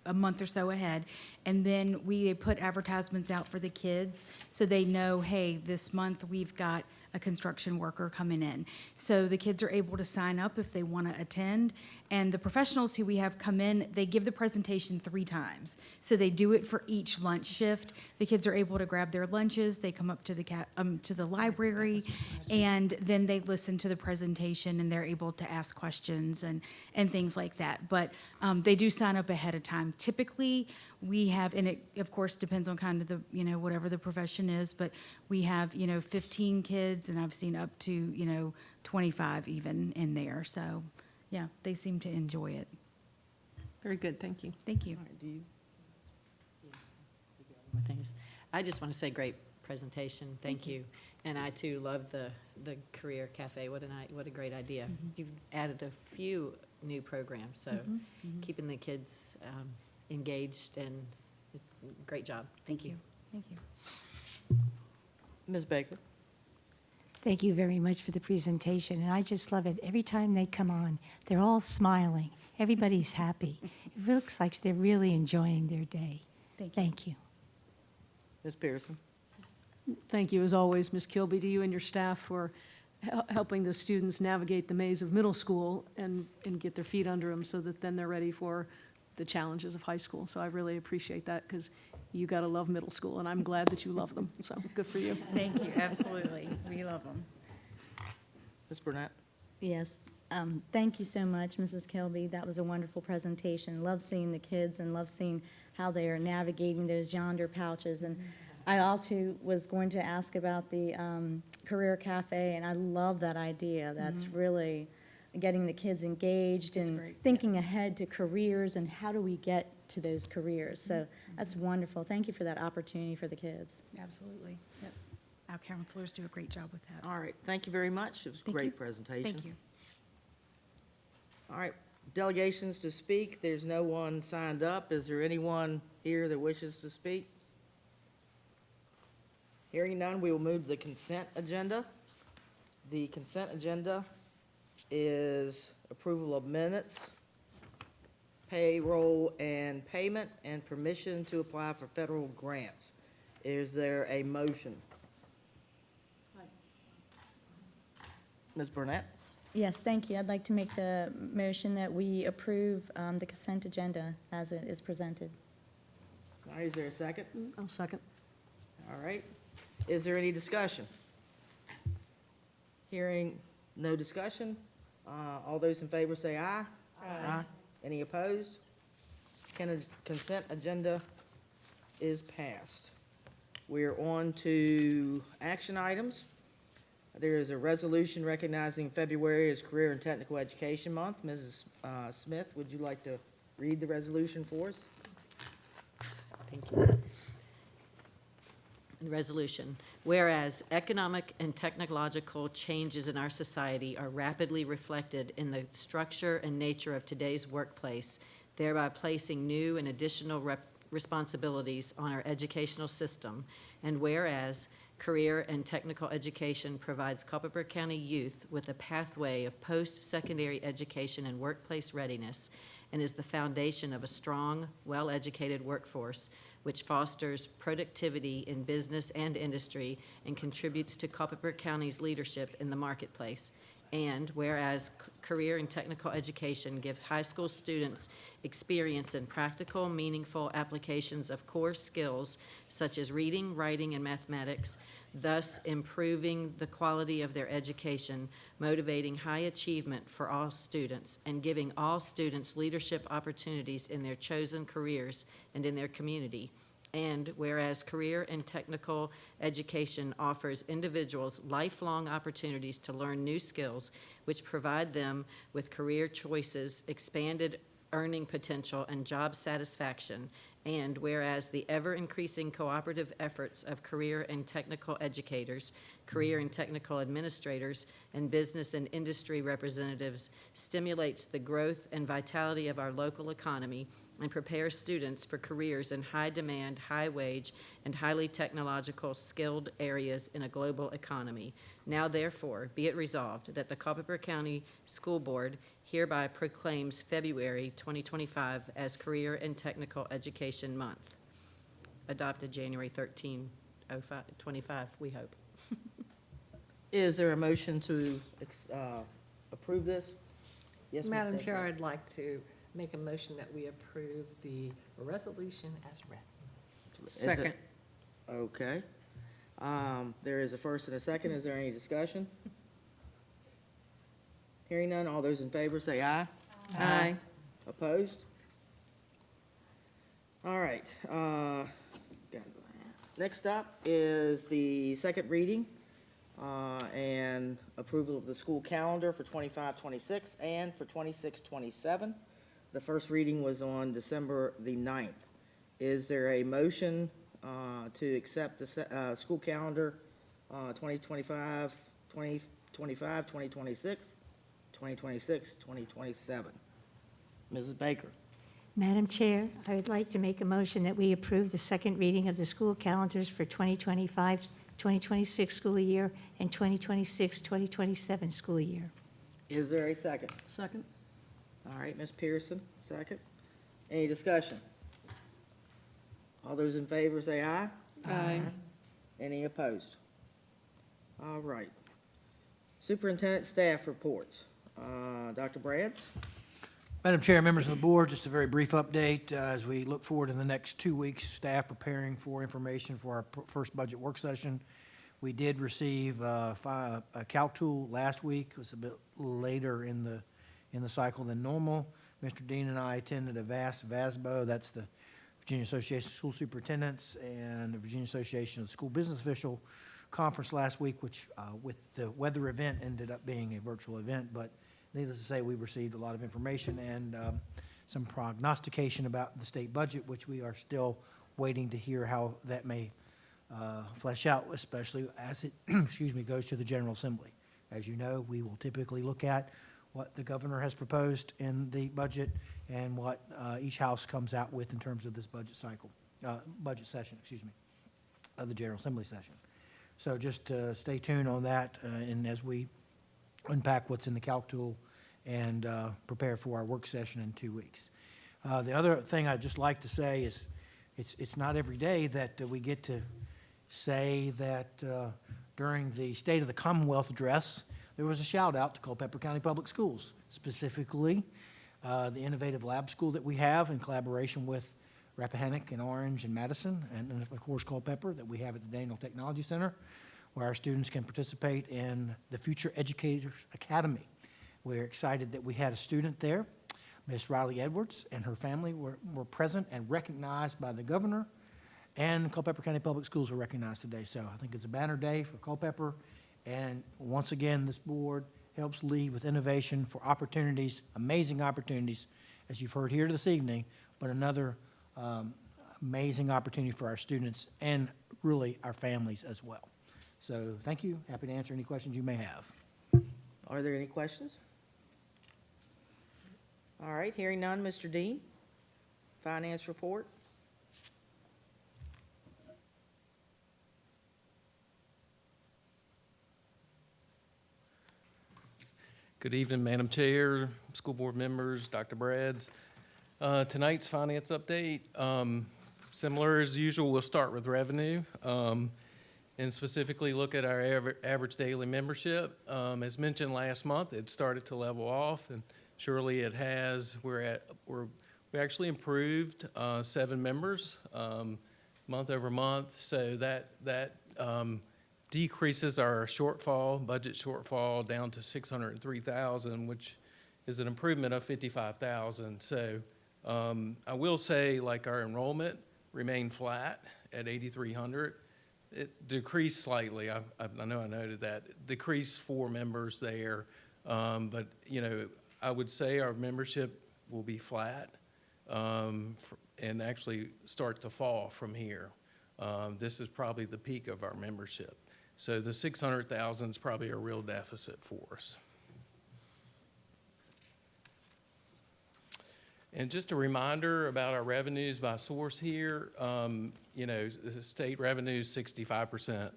a month or so ahead. And then they put advertisements out for the kids so they know, hey, this month we've got a construction worker coming in. So the kids are able to sign up if they want to attend. And the professionals who we have come in, they give the presentation 3 times. So they do it for each lunch shift. The kids are able to grab their lunches, they come up to the library, and then they listen to the presentation, and they're able to ask questions and things like that. But they do sign up ahead of time. Typically, we have, and it of course depends on kind of the, you know, whatever the profession is, but we have, you know, 15 kids, and I've seen up to, you know, 25 even in there. So, yeah, they seem to enjoy it. Very good, thank you. Thank you. All right, do you? More things. I just want to say great presentation. Thank you. And I too love the Career Cafe. What a great idea. You've added a few new programs, so keeping the kids engaged, and great job. Thank you. Thank you. Ms. Baker? Thank you very much for the presentation, and I just love it. Every time they come on, they're all smiling. Everybody's happy. It looks like they're really enjoying their day. Thank you. Ms. Pearson? Thank you, as always, Ms. Kilby, to you and your staff for helping the students navigate the maze of middle school and get their feet under them so that then they're ready for the challenges of high school. So I really appreciate that, because you got to love middle school, and I'm glad that you love them. So good for you. Thank you, absolutely. We love them. Ms. Burnett? Yes, thank you so much, Mrs. Kilby. That was a wonderful presentation. Love seeing the kids and love seeing how they are navigating those Yonder pouches. And I also was going to ask about the Career Cafe, and I love that idea. That's really getting the kids engaged and thinking ahead to careers and how do we get to those careers. So that's wonderful. Thank you for that opportunity for the kids. Absolutely. Yep. Our counselors do a great job with that. All right, thank you very much. It was a Thank great you. presentation. Thank you. All right, delegations to speak. There's no one signed up. Is there anyone here that wishes to speak? Hearing none, we will move to the consent agenda. The consent agenda is approval of minutes, payroll and payment, and permission to apply for federal grants. Is there a motion? Ms. Burnett? Yes, thank you. I'd like to make the motion that we approve the consent agenda as it is presented. All right, is there a second? I'll second. All right. Is there any discussion? Hearing no discussion, all those in favor say aye. Aye. Any opposed? Consent agenda is passed. We're on to action items. There is a resolution recognizing February as Career and Technical Education Month. Mrs. Smith, would you like to read the resolution for us? Thank you. Resolution. Whereas economic and technological changes in our society are rapidly reflected in the structure and nature of today's workplace, thereby placing new and additional responsibilities on our educational system, and whereas career and technical education provides Culpeper County youth with a pathway of post-secondary education and workplace readiness, and is the foundation of a strong, well-educated workforce, which fosters productivity in business and industry and contributes to Culpeper County's leadership in the marketplace. And whereas career and technical education gives high school students experience in practical, meaningful applications of core skills such as reading, writing, and mathematics, thus improving the quality of their education, motivating high achievement for all students, and giving all students leadership opportunities in their chosen careers and in their community. And whereas career and technical education offers individuals lifelong opportunities to learn new skills, which provide them with career choices, expanded earning potential, and job satisfaction. And whereas the ever-increasing cooperative efforts of career and technical educators, career and technical administrators, and business and industry representatives stimulates the growth and vitality of our local economy and prepares students for careers in high-demand, high-wage, and highly technological skilled areas in a global economy. Now therefore, be it resolved that the Culpeper County School Board hereby proclaims February 2025 as Career and Technical Education Month. Adopted January 13, 25, we hope. Is there a motion to approve this? Yes, Ms. Madam Chair, Desi. I'd like to make a motion that we approve the resolution as read. Is it- Second. Okay. There is a first and a second. Is there any discussion? Hearing none, all those in favor say aye. Aye. Opposed? All right. Next up is the second reading and approval of the school calendar for 25-26 and for 26-27. The first reading was on December the 9th. Is there a motion to accept the school calendar 2025, 2025, 2026, 2026, 2027? Mrs. Baker. Madam Chair, I would like to make a motion that we approve the second reading of the school calendars for 2025, 2026 school year and 2026, 2027 school year. Is there a second? Second? All right, Ms. Pearson, second. Any discussion? All those in favor say aye. Aye. Any opposed? All right. Superintendent staff reports. Dr. Brads? Madam Chair, members of the board, just a very brief update as we look forward in the next 2 weeks, staff preparing for information for our first budget work session. We did receive a calc tool last week. It was a bit later in the cycle than normal. Mr. Dean and I attended a VASBO, that's the Virginia Association of School Superintendents, and the Virginia Association of School Business Official conference last week, which with the weather event ended up being a virtual event, but needless to say, we received a lot of information and some prognostication about the state budget, which we are still waiting to hear how that may flesh out, especially as it, excuse me, goes to the General Assembly. As you know, we will typically look at what the governor has proposed in the budget and what each house comes out with in terms of this budget cycle, budget session, excuse me, of the General Assembly session. So just stay tuned on that, and as we unpack what's in the calc tool and prepare for our work session in 2 weeks. The other thing I'd just like to say is it's not every day that we get to say that during the State of the Commonwealth address, there was a shout out to Culpeper County Public Schools, specifically the innovative lab school that we have in collaboration with Rappahannock and Orange and Madison, and of course Culpeper that we have at the Daniel Technology Center, where our students can participate in the Future Educators Academy. We're excited that we had a student there. Miss Riley Edwards and her family were present and recognized by the governor, and Culpeper County Public Schools were recognized today. So I think it's a banner day for Culpeper, and once again, this board helps lead with innovation for opportunities, amazing opportunities, as you've heard here this evening, but another amazing opportunity for our students and really our families as well. So thank you. Happy to answer any questions you may have. Are there any questions? All right, hearing none, Mr. Dean, finance report. Good evening, Madam Chair, school board members, Dr. Brads. Tonight's finance update, similar as usual, we'll start with revenue and specifically look at our average daily membership. As mentioned last month, it started to level off, and surely it has. We actually improved 7 members month over month, so that decreases our shortfall, budget shortfall, down to $603,000, which is an improvement of $55,000. So I will say, like, our enrollment remained flat at 8,300. It decreased slightly. I know I noted that. It decreased 4 members there, but you know, I would say our membership will be flat and actually start to fall from here. This is probably the peak of our membership. So the 600,000 is probably a real deficit for us. And just a reminder about our revenues by source here, you know, the state revenue is 65%.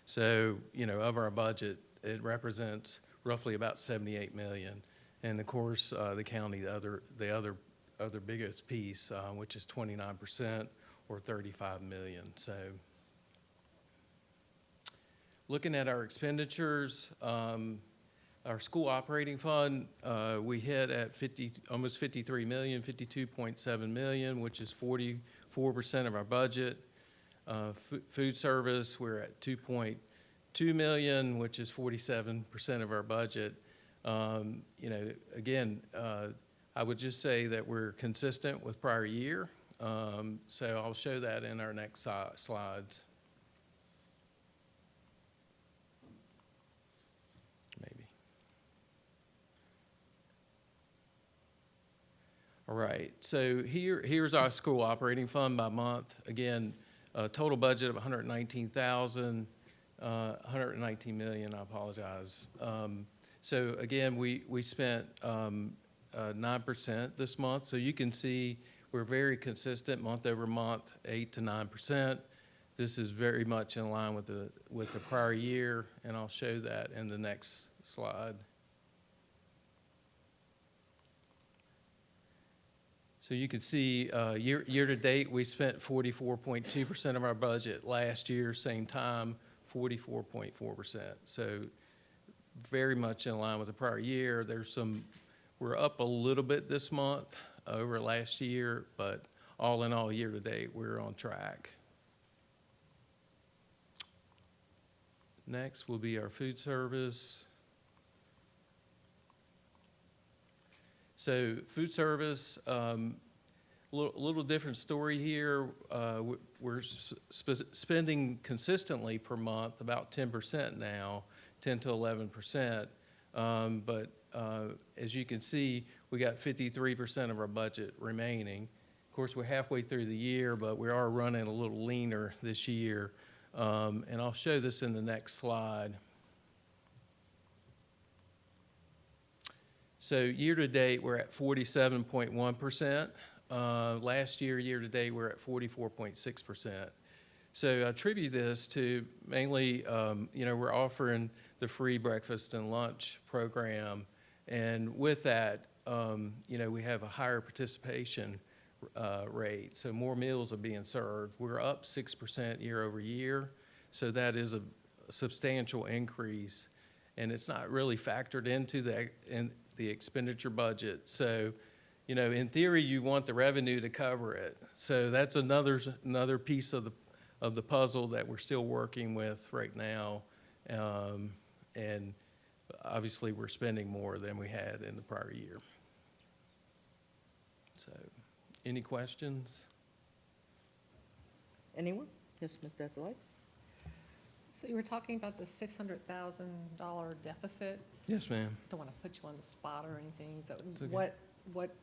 So, you know, of our budget, it represents roughly about 78 million. And of course, the county, the other biggest piece, which is 29% or 35 million. So looking at our expenditures, our school operating fund, we hit at almost 53 million, 52.7 million, which is 44% of our budget. Food service, we're at 2.2 million, which is 47% of our budget. You know, again, I would just say that we're consistent with prior year. So I'll show that in our next slides. Maybe. All right, so here's our school operating fund by month. Again, a total budget of 119,000, 119 million, I apologize. So again, we spent 9% this month. So you can see we're very consistent month over month, 8 to 9%. This is very much in line with the prior year, and I'll show that in the next slide. So you can see year to date, we spent 44.2% of our budget. Last year, same time, 44.4%. So very much in line with the prior year. We're up a little bit this month over last year, but all in all, year to date, we're on track. Next will be our food service. So food service, little different story here. We're spending consistently per month about 10% now, 10 to 11%. But as you can see, we got 53% of our budget remaining. Of course, we're halfway through the year, but we are running a little leaner this year. And I'll show this in the next slide. So year to date, we're at 47.1%. Last year to date, we're at 44.6%. So I attribute this to mainly, you know, we're offering the free breakfast and lunch program. And with that, you know, we have a higher participation rate. So more meals are being served. We're up 6% year over year. So that is a substantial increase. and it's not really factored into the expenditure budget. So, you know, in theory, you want the revenue to cover it. So that's another piece of the puzzle that we're still working with right now. And obviously, we're spending more than we had in the prior year. So, any questions? Anyone? Yes, Ms. Desolate? So you were talking about the $600,000 deficit. Yes, ma'am. Don't want to put you on the spot or anything. So It's okay. what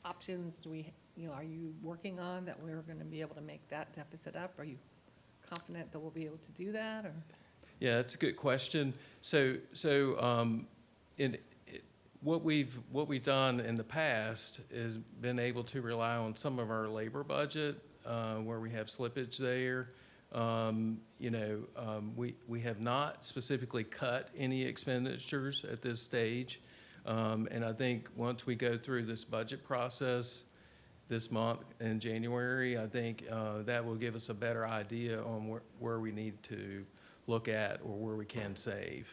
options do we, are you working on that we're going to be able to make that deficit up? Are you confident that we'll be able to do that, or? Yeah, that's a good question. What we've done in the past is been able to rely on some of our labor budget, where we have slippage there. We have not specifically cut any expenditures at this stage. And I think once we go through this budget process this month in January, I think that will give us a better idea on where we need to look at or where we can save.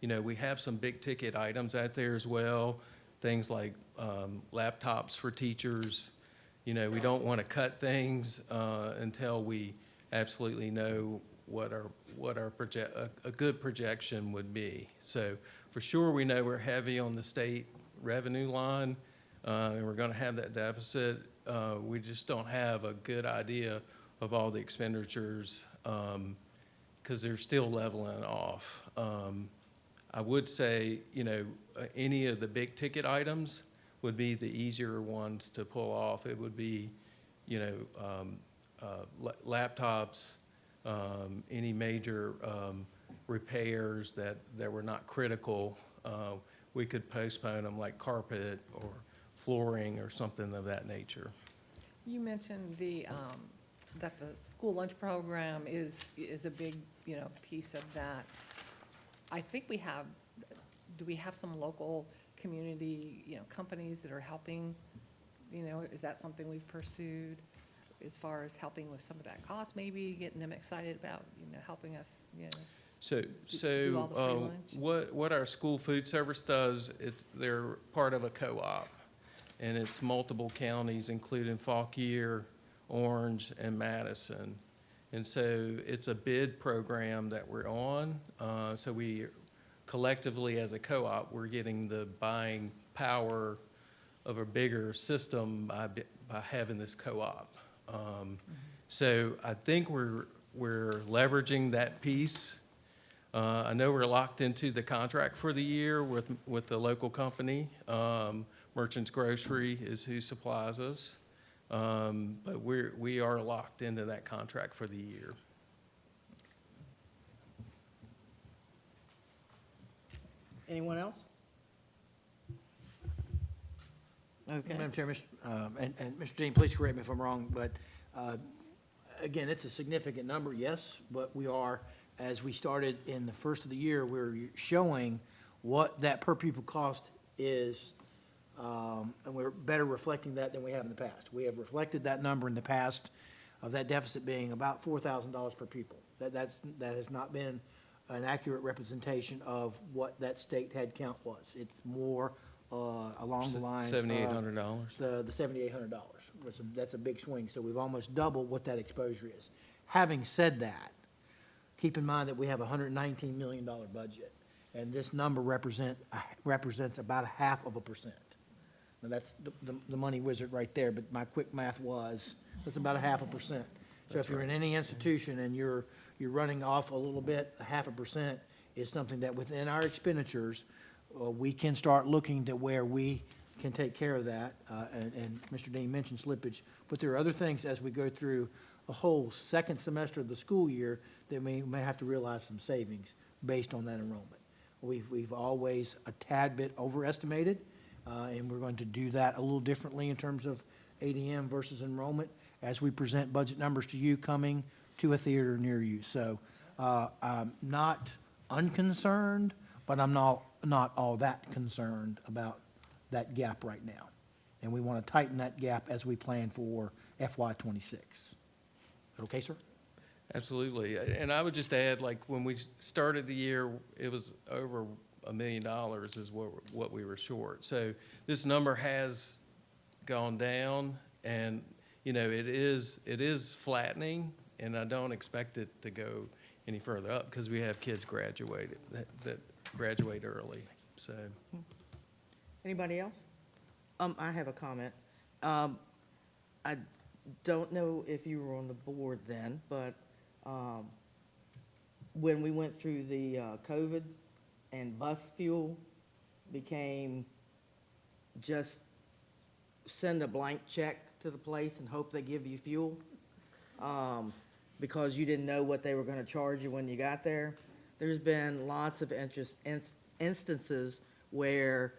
We have some big ticket items out there as well, things like laptops for teachers. We don't want to cut things until we absolutely know what a good projection would be. So for sure, we know we're heavy on the state revenue line, and we're going to have that deficit. We just don't have a good idea of all the expenditures because they're still leveling off. I would say, any of the big ticket items would be the easier ones to pull off. It would be, laptops, any major repairs that were not critical. We could postpone them, like carpet or flooring or something of that nature. You mentioned that the school lunch program is a big, piece of that. I think do we have some local community, companies that are helping? Is that something we've pursued as far as helping with some of that cost, maybe getting them excited about, helping us, do all the free lunch? What our school food service does, they're part of a co-op, and it's multiple counties, including Fauquier, Orange, and Madison. And so it's a bid program that we're on. So we collectively, as a co-op, we're getting the buying power of a bigger system by having this co-op. So I think we're leveraging that piece. I know we're locked into the contract for the year with the local company. Merchants Grocery is who supplies us. But we are locked into that contract for the year. Anyone else? Okay. Madam Chair, and Mr. Dean, please correct me if I'm wrong, but again, it's a significant number, yes, but we are, as we started in the first of the year, we're showing what that per pupil cost is, and we're better reflecting that than we have in the past. We have reflected that number in the past of that deficit being about $4,000 per pupil. That has not been an accurate representation of what that state head count was. It's more along the lines of $7,800. the $7,800. That's a big swing, so we've almost doubled what that exposure is. Having said that, keep in mind that we have a $119 million budget, and this number represents about 0.5%. Now, that's the money wizard right there, but my quick math was, that's about 0.5%. So if you're in any institution and you're running off a little bit, 0.5% is something that within our expenditures, we can start looking to where we can take care of that. And Mr. Dean mentioned slippage, but there are other things as we go through a whole second semester of the school year that we may have to realize some savings based on that enrollment. We've always a tad bit overestimated, and we're going to do that a little differently in terms of ADM versus enrollment as we present budget numbers to you coming to a theater near you. So I'm not unconcerned, but I'm not all that concerned about that gap right now. And we want to tighten that gap as we plan for FY '26. Okay, sir? Absolutely. And I would just add, like, when we started the year, it was over $1 million is what we were short. So this number has gone down, and, you know, it is flattening, and I don't expect it to go any further up because we have kids graduated, that graduate early, so. Anybody else? I have a comment. I don't know if you were on the board then, but when we went through the COVID and bus fuel became just send a blank check to the place and hope they give you fuel, because you didn't know what they were going to charge you when you got there. There's been lots of instances where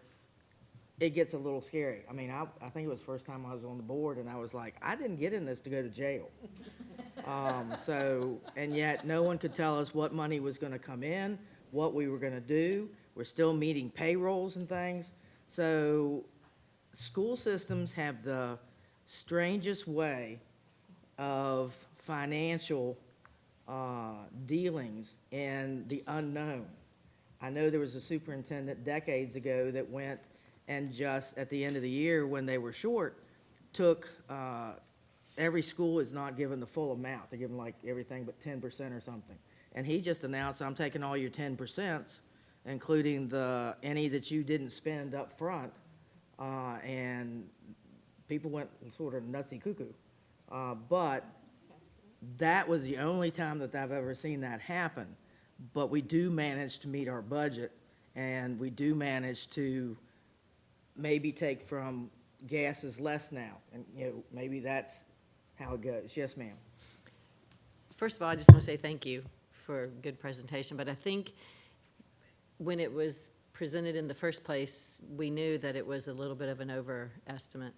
it gets a little scary. I mean, I think it was the first time I was on the board, and I was like, I didn't get in this to go to jail. And yet no one could tell us what money was going to come in, what we were going to do. We're still meeting payrolls and things. So school systems have the strangest way of financial dealings in the unknown. I know there was a superintendent decades ago that went and just at the end of the year when they were short, took, every school is not given the full amount. They give them like everything but 10% or something. And he just announced, I'm taking all your 10%, including any that you didn't spend up front. And people went sort of nutsy cuckoo. But that was the only time that I've ever seen that happen. But we do manage to meet our budget, and we do manage to maybe take from gas is less now, and, you know, maybe that's how it goes. Yes, ma'am. First of all, I just want to say thank you for a good presentation, but I think when it was presented in the first place, we knew that it was a little bit of an overestimate.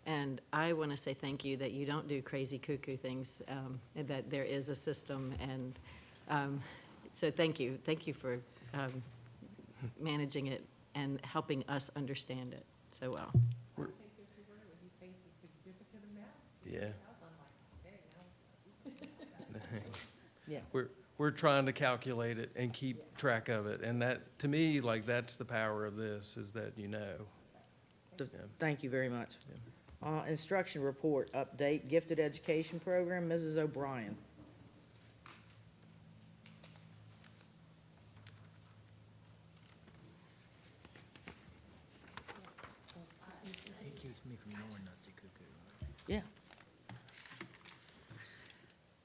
And I want to say thank you that you don't do crazy cuckoo things, and that there is a system. And so thank you. Thank you for managing it and helping us understand it so well. Yeah. Yeah. We're trying to calculate it and keep track of it, and that, to me, like, that's the power of this, is that you know. So, thank you very much. Instruction report update, gifted education program, Mrs. O'Brien. He keeps me from knowing nutsy cuckoo. Yeah.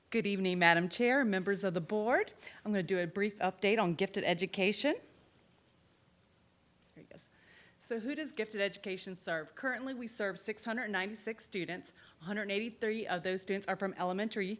Good evening, Madam Chair and members of the board. I'm going to do a brief update on gifted education. Here he goes. So who does gifted education serve? Currently, we serve 696 students. 183 of those students are from elementary,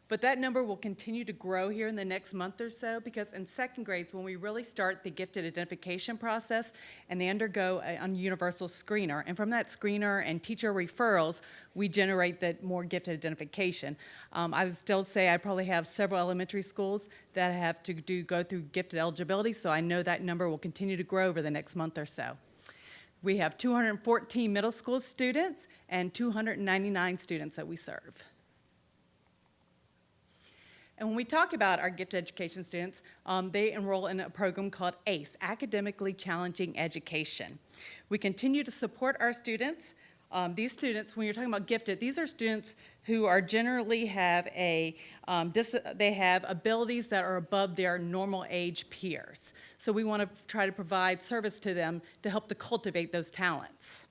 but that number will continue to grow here in the next month or so, because in second grades, when we really start the gifted identification process, and they undergo a universal screener, and from that screener and teacher referrals, we generate that more gifted identification. I would still say I probably have several elementary schools that have to go through gifted eligibility, so I know that number will continue to grow over the next month or so. We have 214 middle school students and 299 students that we serve. And when we talk about our gifted education students, they enroll in a program called ACE, Academically Challenging Education. We continue to support our students. These students, when you're talking about gifted, these are students who are generally have they have abilities that are above their normal age peers. So we want to try to provide service to them to help to cultivate those talents.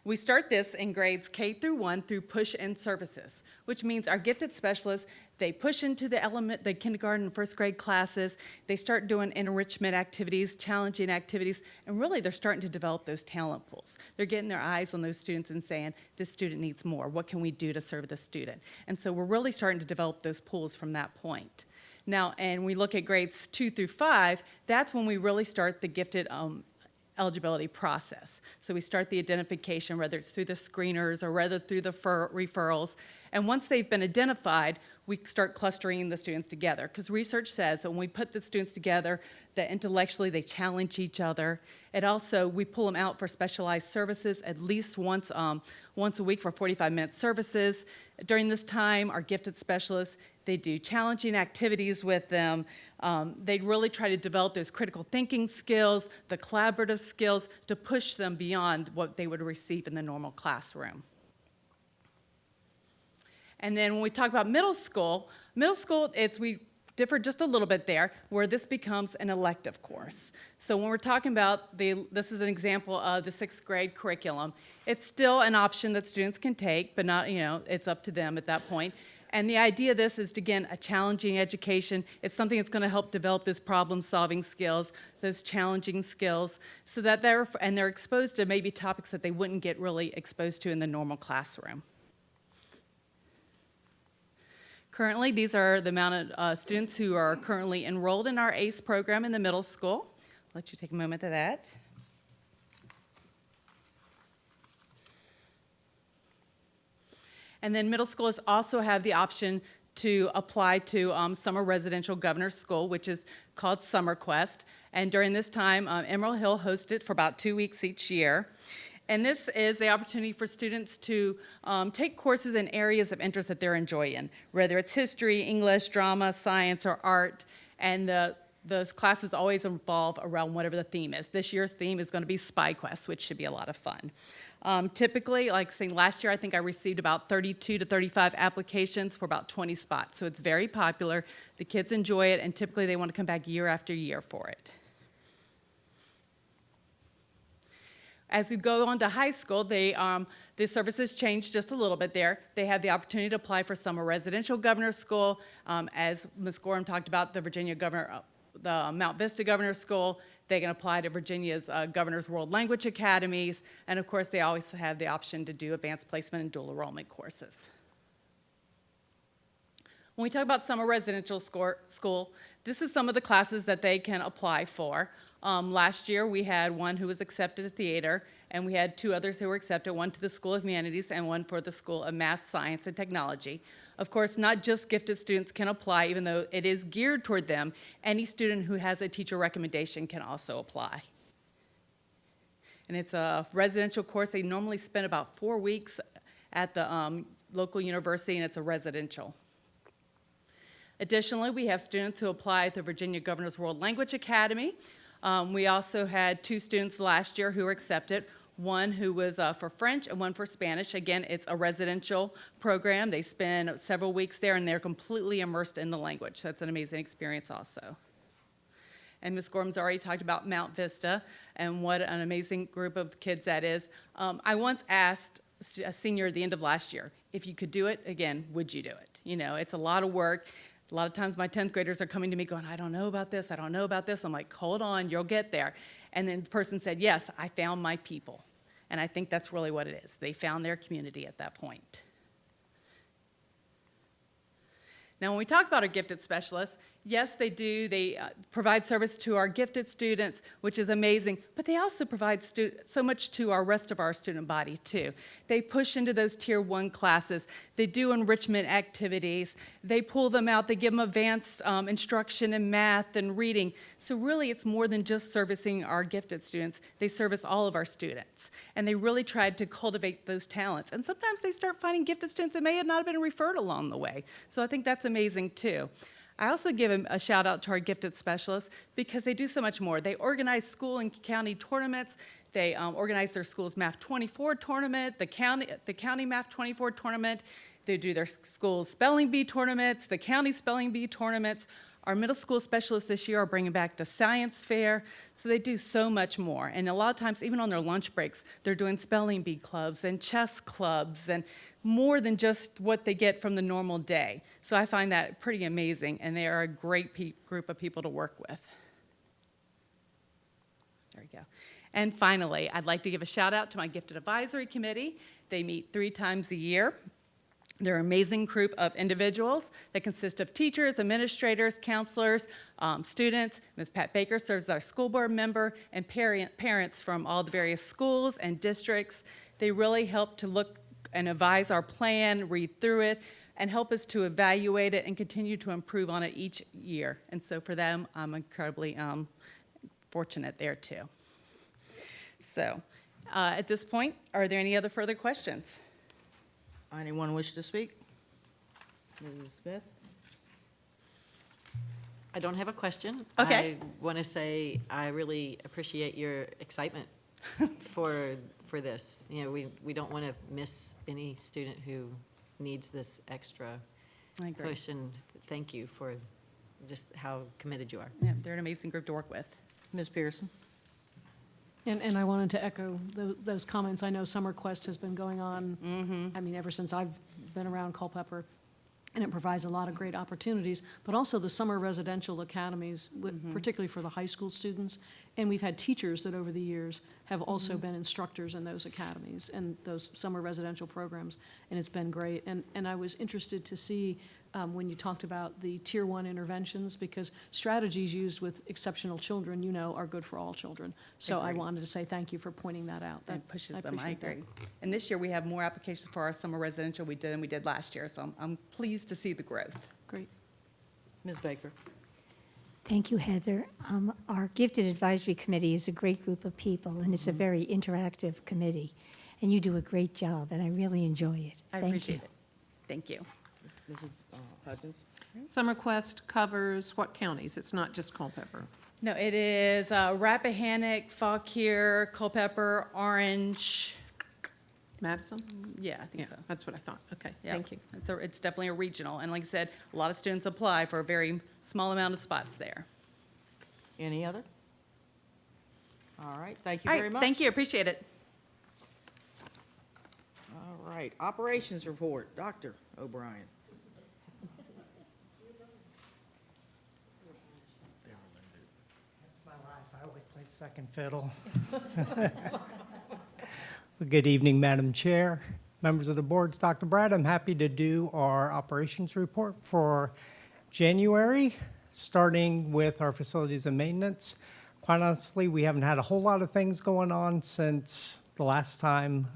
We start this in grades K through 1 through push-in services, which means our gifted specialists, they push into the kindergarten and first grade classes, they start doing enrichment activities, challenging activities, and really they're starting to develop those talent pools. They're getting their eyes on those students and saying, this student needs more. What can we do to serve this student? And so we're really starting to develop those pools from that point. Now, and we look at grades 2 through 5, that's when we really start the gifted eligibility process. So we start the identification, whether it's through the screeners or whether through the referrals, And once they've been identified, we start clustering the students together, because research says that when we put the students together, that intellectually they challenge each other. It also, we pull them out for specialized services at least once a week for 45-minute services. During this time, our gifted specialists, they do challenging activities with them. They really try to develop those critical thinking skills, the collaborative skills, to push them beyond what they would receive in the normal classroom. And then when we talk about middle school, we differ just a little bit there, where this becomes an elective course. So when we're talking about this is an example of the 6th grade curriculum. It's still an option that students can take, but not, it's up to them at that point. And the idea of this is, again, a challenging education. It's something that's going to help develop those problem-solving skills, those challenging skills, so that they're exposed to maybe topics that they wouldn't get really exposed to in the normal classroom. Currently, these are the amount of students who are currently enrolled in our ACE program in the middle school. I'll let you take a moment to that. And then middle schoolers also have the option to apply to Summer Residential Governor's School, which is called Summer Quest. And during this time, Emerald Hill hosts it for about 2 weeks each year. And this is the opportunity for students to take courses in areas of interest that they're enjoying, whether it's history, English, drama, science, or art. And the classes always revolve around whatever the theme is. This year's theme is going to be Spy Quest, which should be a lot of fun. Typically, like saying last year, I think I received about 32 to 35 applications for about 20 spots. So it's very popular. The kids enjoy it, and typically they want to come back year after year for it. As we go on to high school, the services change just a little bit there. They have the opportunity to apply for Summer Residential Governor's School. As Ms. Gorham talked about, the Mount Vista Governor's School. They can apply to Virginia's Governor's World Language Academies. And of course, they always have the option to do advanced placement and dual enrollment courses. When we talk about Summer Residential School, this is some of the classes that they can apply for. Last year, we had one who was accepted at theater, and we had 2 others who were accepted, one to the School of Humanities and one for the School of Math, Science, and Technology. Of course, not just gifted students can apply, even though it is geared toward them. Any student who has a teacher recommendation can also apply. And it's a residential course. They normally spend about 4 weeks at the local university, and it's a residential. Additionally, we have students who apply at the Virginia Governor's World Language Academy. We also had 2 students last year who were accepted, one who was for French and one for Spanish. Again, it's a residential program. They spend several weeks there, and they're completely immersed in the language. So that's an amazing experience also. And Ms. Gorham's already talked about Mount Vista and what an amazing group of kids that is. I once asked a senior at the end of last year, if you could do it again, would you do it? It's a lot of work. A lot of times my 10th graders are coming to me going, I don't know about this, I don't know about this. I'm like, hold on, you'll get there. And then the person said, yes, I found my people. And I think that's really what it is. They found their community at that point. Now, when we talk about our gifted specialists, yes, they do. They provide service to our gifted students, which is amazing, but they also provide so much to our rest of our student body, too. They push into those Tier 1 classes. They do enrichment activities. They pull them out. They give them advanced instruction in math and reading. So really, it's more than just servicing our gifted students. They service all of our students, and they really tried to cultivate those talents. And sometimes they start finding gifted students that may have not been referred along the way. So I think that's amazing, too. I also give a shout out to our gifted specialists because they do so much more. They organize school and county tournaments. They organize their school's Math 24 tournament, the county Math 24 tournament. They do their school's spelling bee tournaments, the county spelling bee tournaments. Our middle school specialists this year are bringing back the science fair. So they do so much more. And a lot of times, even on their lunch breaks, they're doing spelling bee clubs and chess clubs and more than just what they get from the normal day. So I find that pretty amazing, and they are a great group of people to work with. There we go. And finally, I'd like to give a shout out to my Gifted Advisory Committee. They meet 3 times a year. They're an amazing group of individuals that consist of teachers, administrators, counselors, students. Ms. Pat Baker serves as our school board member, and parents from all the various schools and districts. They really help to look and advise our plan, read through it, and help us to evaluate it and continue to improve on it each year. And so for them, I'm incredibly fortunate there too. So at this point, are there any other further questions? Anyone wish to speak? Mrs. Smith? I don't have a question. Okay. I want to say I really appreciate your excitement for this. You know, we don't want to miss any student who needs this extra I agree. push, and thank you for just how committed you are. Yeah, they're an amazing group to work with. Ms. Pearson? And I wanted to echo those comments. I know Summer Quest has been going on, I mean, ever since I've been around Culpeper, and it provides a lot of great opportunities, but also the summer residential academies, particularly for the high school students. And we've had teachers that over the years have also been instructors in those academies and those summer residential programs, and it's been great. And I was interested to see when you talked about the Tier 1 interventions, because strategies used with exceptional children, you know, are good for all children. So I Agreed. wanted to say thank you for pointing that out. That pushes them, I appreciate that. agree. And this year, we have more applications for our summer residential than we did last year, so I'm pleased to see the growth. Great. Ms. Baker? Thank you, Heather. Our Gifted Advisory Committee is a great group of people, and it's a very interactive committee. And you do a great job, and I really enjoy it. I Thank appreciate you. it. Thank you. Mrs. Hudgens? Summer Quest covers what counties? It's not just Culpeper. No, it is Rappahannock, Fauquier, Culpeper, Orange. Madison? Yeah, I Yeah, think so. that's what I thought. Okay, Yeah. thank you. It's definitely a regional, and like I said, a lot of students apply for a very small amount of spots there. Any other? All right, thank you All very right, much. thank you, appreciate it. All right, operations report, Dr. O'Brien. That's my life. I always play second fiddle. Well, good evening, Madam Chair, members of the board. It's Dr. Brad. I'm happy to do our operations report for January, starting with our facilities and maintenance. Quite honestly, we haven't had a whole lot of things going on since the last time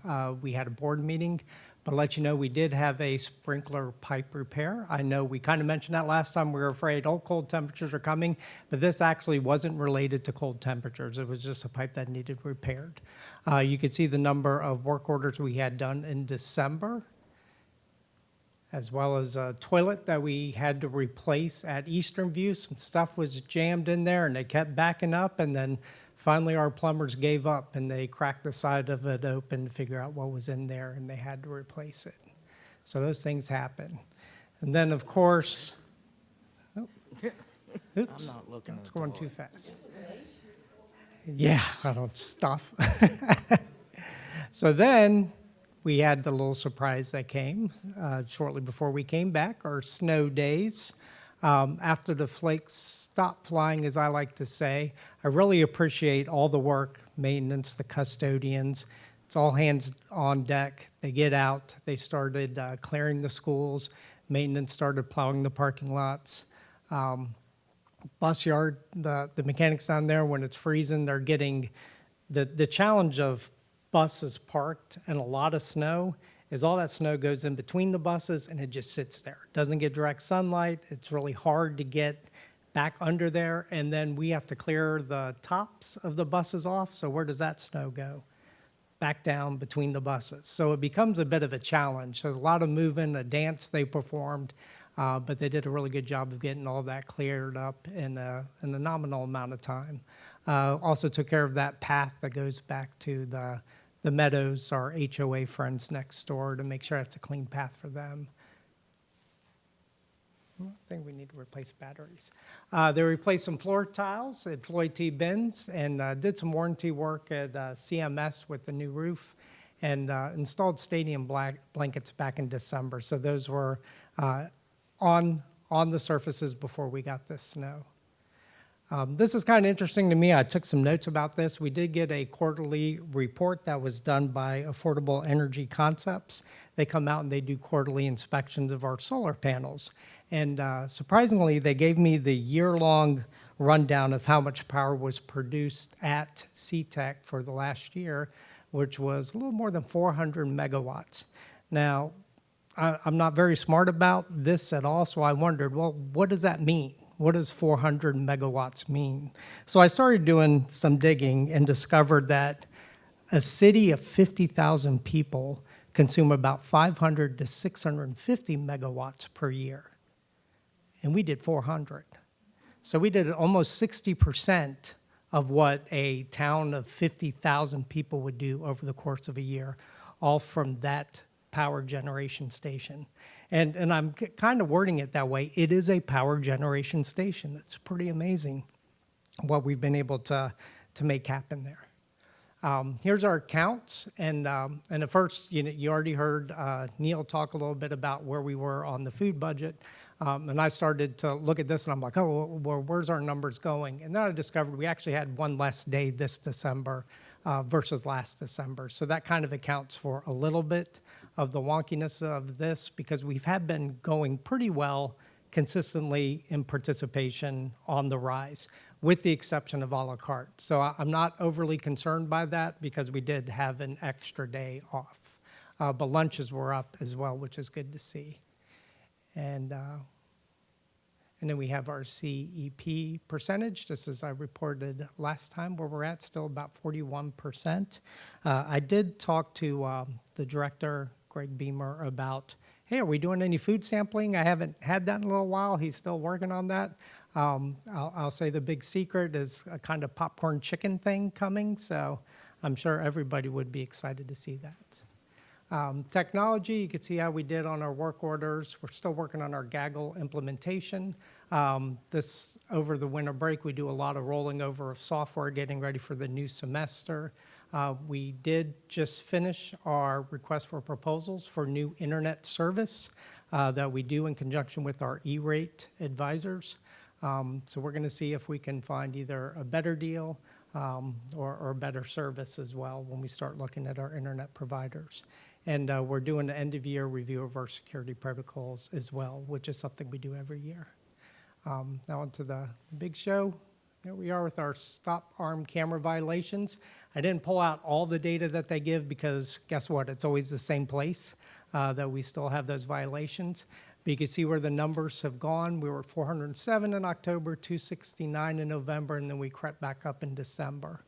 we had a board meeting, but I'll let you know we did have a sprinkler pipe repair. I know we kind of mentioned that last time. We were afraid, oh, cold temperatures are coming, but this actually wasn't related to cold temperatures. It was just a pipe that needed repaired. You could see the number of work orders we had done in December, as well as a toilet that we had to replace at Eastern View. Some stuff was jammed in there and they kept backing up, and then finally our plumbers gave up and they cracked the side of it open to figure out what was in there, and they had to replace it. So those things happen. And then, of course, oops, I'm not looking it's at the going board. too fast. Yeah, I don't stuff. So then we had the little surprise that came shortly before we came back, our snow days. After the flakes stopped flying, as I like to say, I really appreciate all the work, maintenance, the custodians. It's all hands on deck. They get out. They started clearing the schools. Maintenance started plowing the parking lots. Bus yard, the mechanics down there, when it's freezing, they're getting, the challenge of buses parked and a lot of snow is all that snow goes in between the buses and it just sits there. It doesn't get direct sunlight. It's really hard to get back under there. And then we have to clear the tops of the buses off. So where does that snow go? Back down between the buses. So it becomes a bit of a challenge. So a lot of moving, a dance they performed, but they did a really good job of getting all that cleared up in a nominal amount of time. Also took care of that path that goes back to the Meadows, our HOA friends next door, to make sure it's a clean path for them. I think we need to replace batteries. They replaced some floor tiles at Floyd T. Benz and did some warranty work at CMS with the new roof, and installed stadium blankets back in December. So those were on the surfaces before we got this snow. This is kind of interesting to me. I took some notes about this. We did get a quarterly report that was done by Affordable Energy Concepts. They come out and they do quarterly inspections of our solar panels. And surprisingly, they gave me the year-long rundown of how much power was produced at CTEC for the last year, which was a little more than 400 megawatts. Now, I'm not very smart about this at all, so I wondered, well, what does that mean? What does 400 megawatts mean? So I started doing some digging and discovered that a city of 50,000 people consume about 500 to 650 megawatts per year. And we did 400. So we did almost 60% of what a town of 50,000 people would do over the course of a year, all from that power generation station. And I'm kind of wording it that way. It is a power generation station. It's pretty amazing what we've been able to make happen there. Here's our counts, and at first, you already heard Neil talk a little bit about where we were on the food budget, and I started to look at this, and I'm like, oh, well, where's our numbers going? And then I discovered we actually had one less day this December versus last December, so that kind of accounts for a little bit of the wonkiness of this, because we have been going pretty well consistently in participation on the rise, with the exception of a la carte. So I'm not overly concerned by that because we did have an extra day off. But lunches were up as well, which is good to see. And then we have our CEP percentage, just as I reported last time, where we're at, still about 41%. I did talk to the director, Greg Beamer, about, hey, are we doing any food sampling? I haven't had that in a little while. He's still working on that. I'll say the big secret is a kind of popcorn chicken thing coming, so I'm sure everybody would be excited to see that. Technology, you can see how we did on our work orders. We're still working on our Gaggle implementation. This, over the winter break, we do a lot of rolling over of software, getting ready for the new semester. We did just finish our request for proposals for new internet service that we do in conjunction with our E-rate advisors. So we're going to see if we can find either a better deal or better service as well when we start looking at our internet providers. And we're doing an end-of-year review of our security protocols as well, which is something we do every year. Now onto the big show. There we are with our stop arm camera violations. I didn't pull out all the data that they give because guess what? It's always the same place that we still have those violations. But you can see where the numbers have gone. We were at 407 in October, 269 in November, and then we crept back up in December.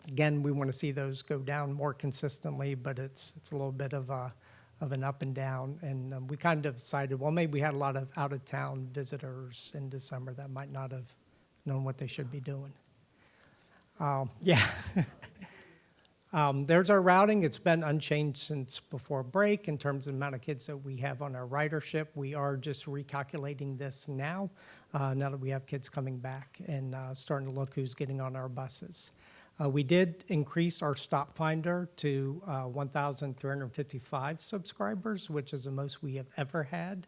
Again, we want to see those go down more consistently, but it's a little bit of an up and down. And we kind of decided, well, maybe we had a lot of out-of-town visitors in December that might not have known what they should be doing. Yeah. There's our routing. It's been unchanged since before break in terms of the amount of kids that we have on our ridership. We are just recalculating this now that we have kids coming back and starting to look who's getting on our buses. We did increase our stop finder to 1,355 subscribers, which is the most we have ever had.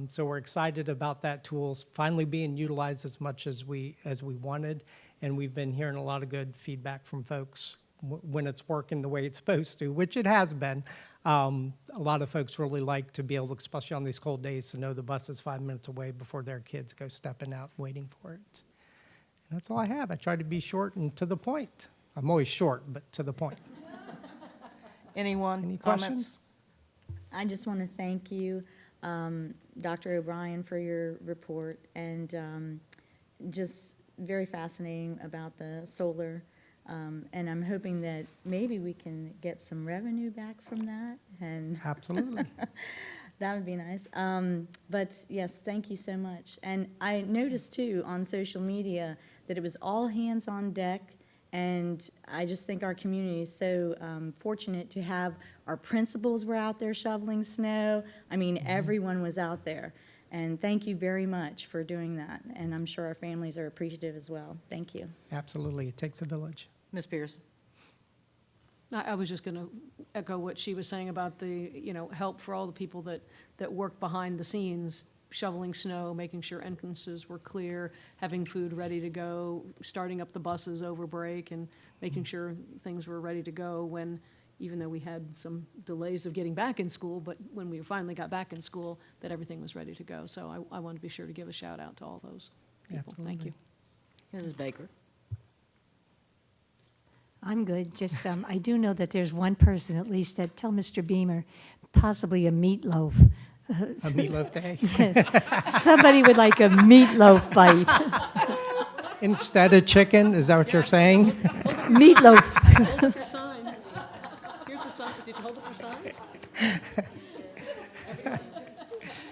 So we're excited about that tool finally being utilized as much as we wanted, and we've been hearing a lot of good feedback from folks when it's working the way it's supposed to, which it has been. A lot of folks really like to be able to, especially on these cold days, to know the bus is 5 minutes away before their kids go stepping out waiting for it. And that's all I have. I try to be short and to the point. I'm always short, but to the point. Anyone? Any Comments? questions? I just want to thank you, Dr. O'Brien, for your report, and just very fascinating about the solar. And I'm hoping that maybe we can get some revenue back from that. And Absolutely. that would be nice. But yes, thank you so much. And I noticed too on social media that it was all hands on deck. And I just think our community is so fortunate to have our principals were out there shoveling snow. I mean, everyone was out there. And thank you very much for doing that. And I'm sure our families are appreciative as well. Thank you. Absolutely. It takes a village. Ms. Pierce? I was just going to echo what she was saying about the, help for all the people that work behind the scenes, shoveling snow, making sure entrances were clear, having food ready to go, starting up the buses over break, and making sure things were ready to go when, even though we had some delays of getting back in school, but when we finally got back in school, that everything was ready to go. So I want to be sure to give a shout out to all those people. Thank you. Mrs. Baker? I'm good. Just, I do know that there's one person at least that, tell Mr. Beamer, possibly a meatloaf. A meatloaf day? Yes. Somebody would like a meatloaf bite. Instead of chicken, is that what you're saying? Meatloaf. Hold up your sign. Here's the sign. Did you hold up your sign?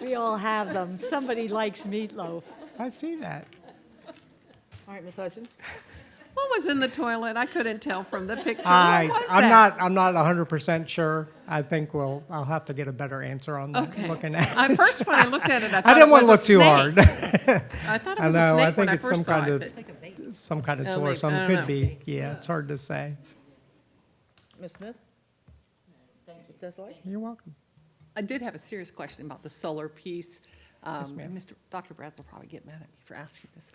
We all have them. Somebody likes meatloaf. I see that. All right, Ms. Hutchins? What was in the toilet? I couldn't tell from the picture. What was I'm that? not 100% sure. I think I'll have to get a better answer on that, Okay. looking at At it. first, when I looked at it, I I thought didn't it want to was look a too snake. hard. I thought it I was a know, I snake when think I it's first saw it. but- some kind of Oh, tour, maybe. some I don't could know. be. Yeah, it's hard to say. Ms. Smith? Thank you. Ms. Desolé? You're welcome. I did have a serious question about the solar piece. Yes, ma'am. Dr. Brads will probably get mad at me for asking this.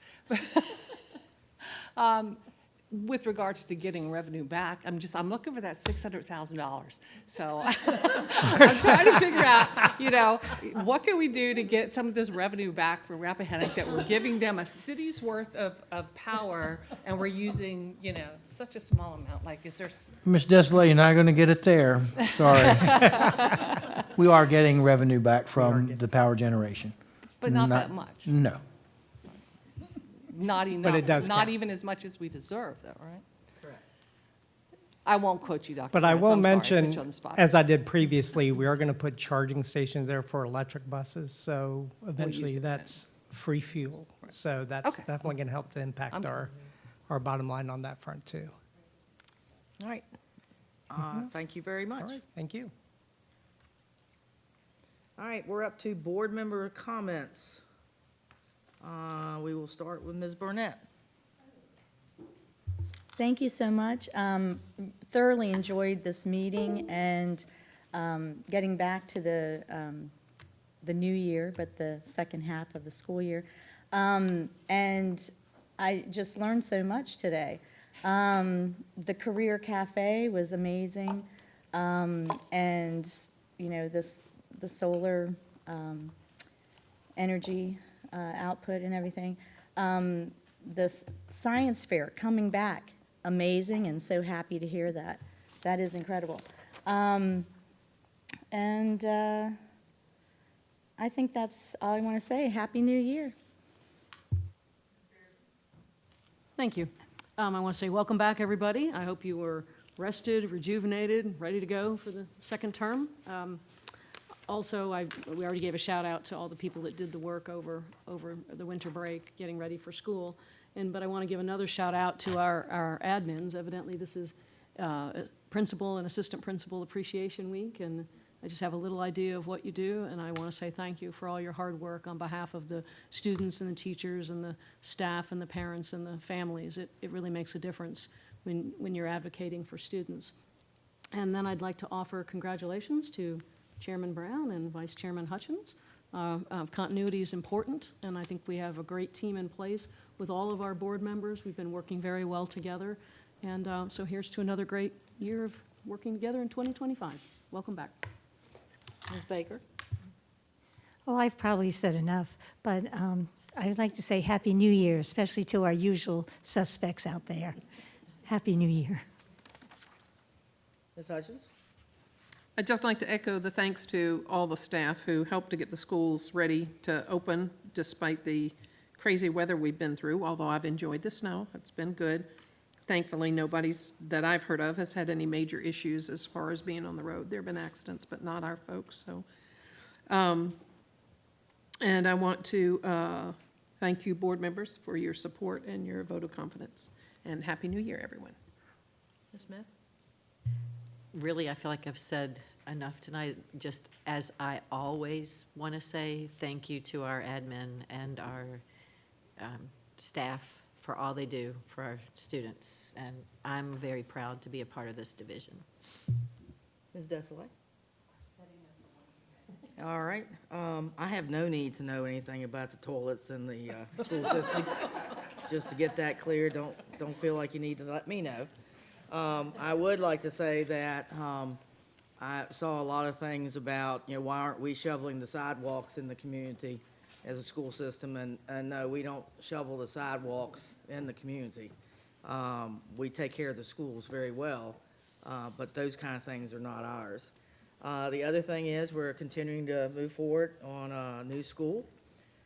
With regards to getting revenue back, I'm looking for that $600,000. So I'm trying to figure out, what can we do to get some of this revenue back for Rappahannock that we're giving them a city's worth of power and we're using, such a small amount? Like, is there, Ms. Desolé, you're not going to get it there. Sorry. We are getting revenue back from the power generation. but not that much? No. Not enough. it does Not count. even as much as we deserve, though, right? Correct. I won't quote you, Dr. But I Brads, will I'm sorry, I put mention, you on the spot. as I did previously, we are going to put charging stations there for electric buses. So eventually it then. that's free fuel. So that's Okay. definitely going to help to impact I'm- our bottom line on that front too. All right. Thank you very much. All right, thank you. All right, we're up to board member comments. We will start with Ms. Burnett. Thank you so much. Thoroughly enjoyed this meeting and getting back to the new year, but the second half of the school year. And I just learned so much today. The Career Cafe was amazing. And, the solar energy output and everything. The science fair coming back, amazing, and so happy to hear that. That is incredible. And I think that's all I want to say. Happy New Year. Thank you. I want to say welcome back, everybody. I hope you were rested, rejuvenated, ready to go for the second term. Also, we already gave a shout out to all the people that did the work over the winter break, getting ready for school. But I want to give another shout out to our admins. Evidently, this is Principal and Assistant Principal Appreciation Week, and I just have a little idea of what you do, and I want to say thank you for all your hard work on behalf of the students and the teachers and the staff and the parents and the families. It really makes a difference when you're advocating for students. And then I'd like to offer congratulations to Chairman Brown and Vice Chairman Hutchins. Continuity is important, and I think we have a great team in place with all of our board members. We've been working very well together, and so here's to another great year of working together in 2025. Welcome back. Ms. Baker? Oh, I've probably said enough, but I'd like to say Happy New Year, especially to our usual suspects out there. Happy New Year. Ms. Hutchins? I'd just like to echo the thanks to all the staff who helped to get the schools ready to open despite the crazy weather we've been through, although I've enjoyed the snow. It's been good. Thankfully, nobody's that I've heard of has had any major issues as far as being on the road. There have been accidents, but not our folks. So, and I want to thank you, board members, for your support and your vote of confidence. And Happy New Year, everyone. Ms. Smith? Really, I feel like I've said enough tonight. Just as I always want to say, thank you to our admin and our staff for all they do for our students. And I'm very proud to be a part of this division. Ms. Desolé? All right. I have no need to know anything about the toilets in the school system. Just to get that clear, don't feel like you need to let me know. I would like to say that I saw a lot of things about, why aren't we shoveling the sidewalks in the community as a school system? And no, we don't shovel the sidewalks in the community. We take care of the schools very well, but those kind of things are not ours. The other thing is, we're continuing to move forward on a new school,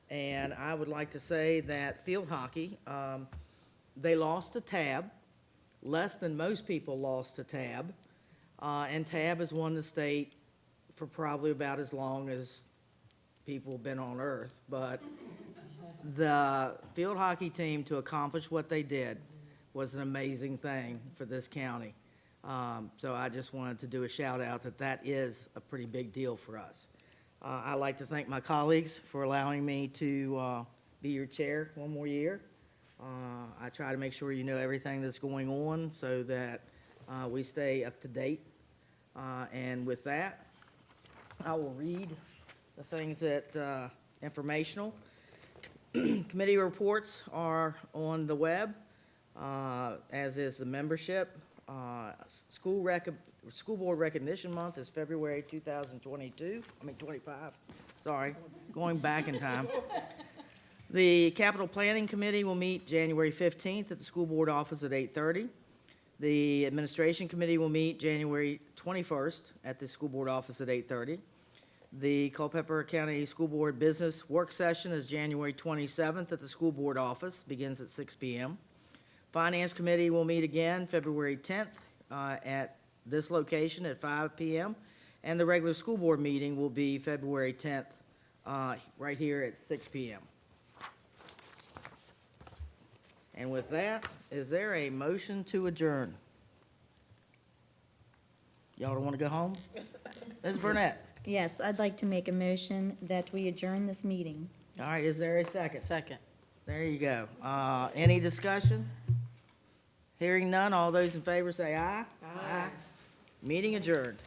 and I would like to say that field hockey, they lost to TAB, less than most people lost to TAB, and TAB has won the state for probably about as long as people have been on earth, but the field hockey team, to accomplish what they did, was an amazing thing for this county. So I just wanted to do a shout out that that is a pretty big deal for us. I'd like to thank my colleagues for allowing me to be your chair one more year. I try to make sure you know everything that's going on so that we stay up to date. And with that, I will read the things that, informational. Committee reports are on the web, as is the membership. School Board Recognition Month is February 25, sorry, going back in time. The Capital Planning Committee will meet January 15th at the School Board office at 8:30. The Administration Committee will meet January 21st at the School Board office at 8:30. The Culpeper County School Board Business Work Session is January 27th at the School Board office, begins at 6 p.m. Finance Committee will meet again February 10th at this location at 5 p.m. And the regular school board meeting will be February 10th right here at 6 p.m. And with that, is there a motion to adjourn? Y'all don't want to go home? Ms. Burnett? Yes, I'd like to make a motion that we adjourn this meeting. All right, is there a second? Second. There you go. Any discussion? Hearing none, all those in favor say aye. Aye. Meeting adjourned.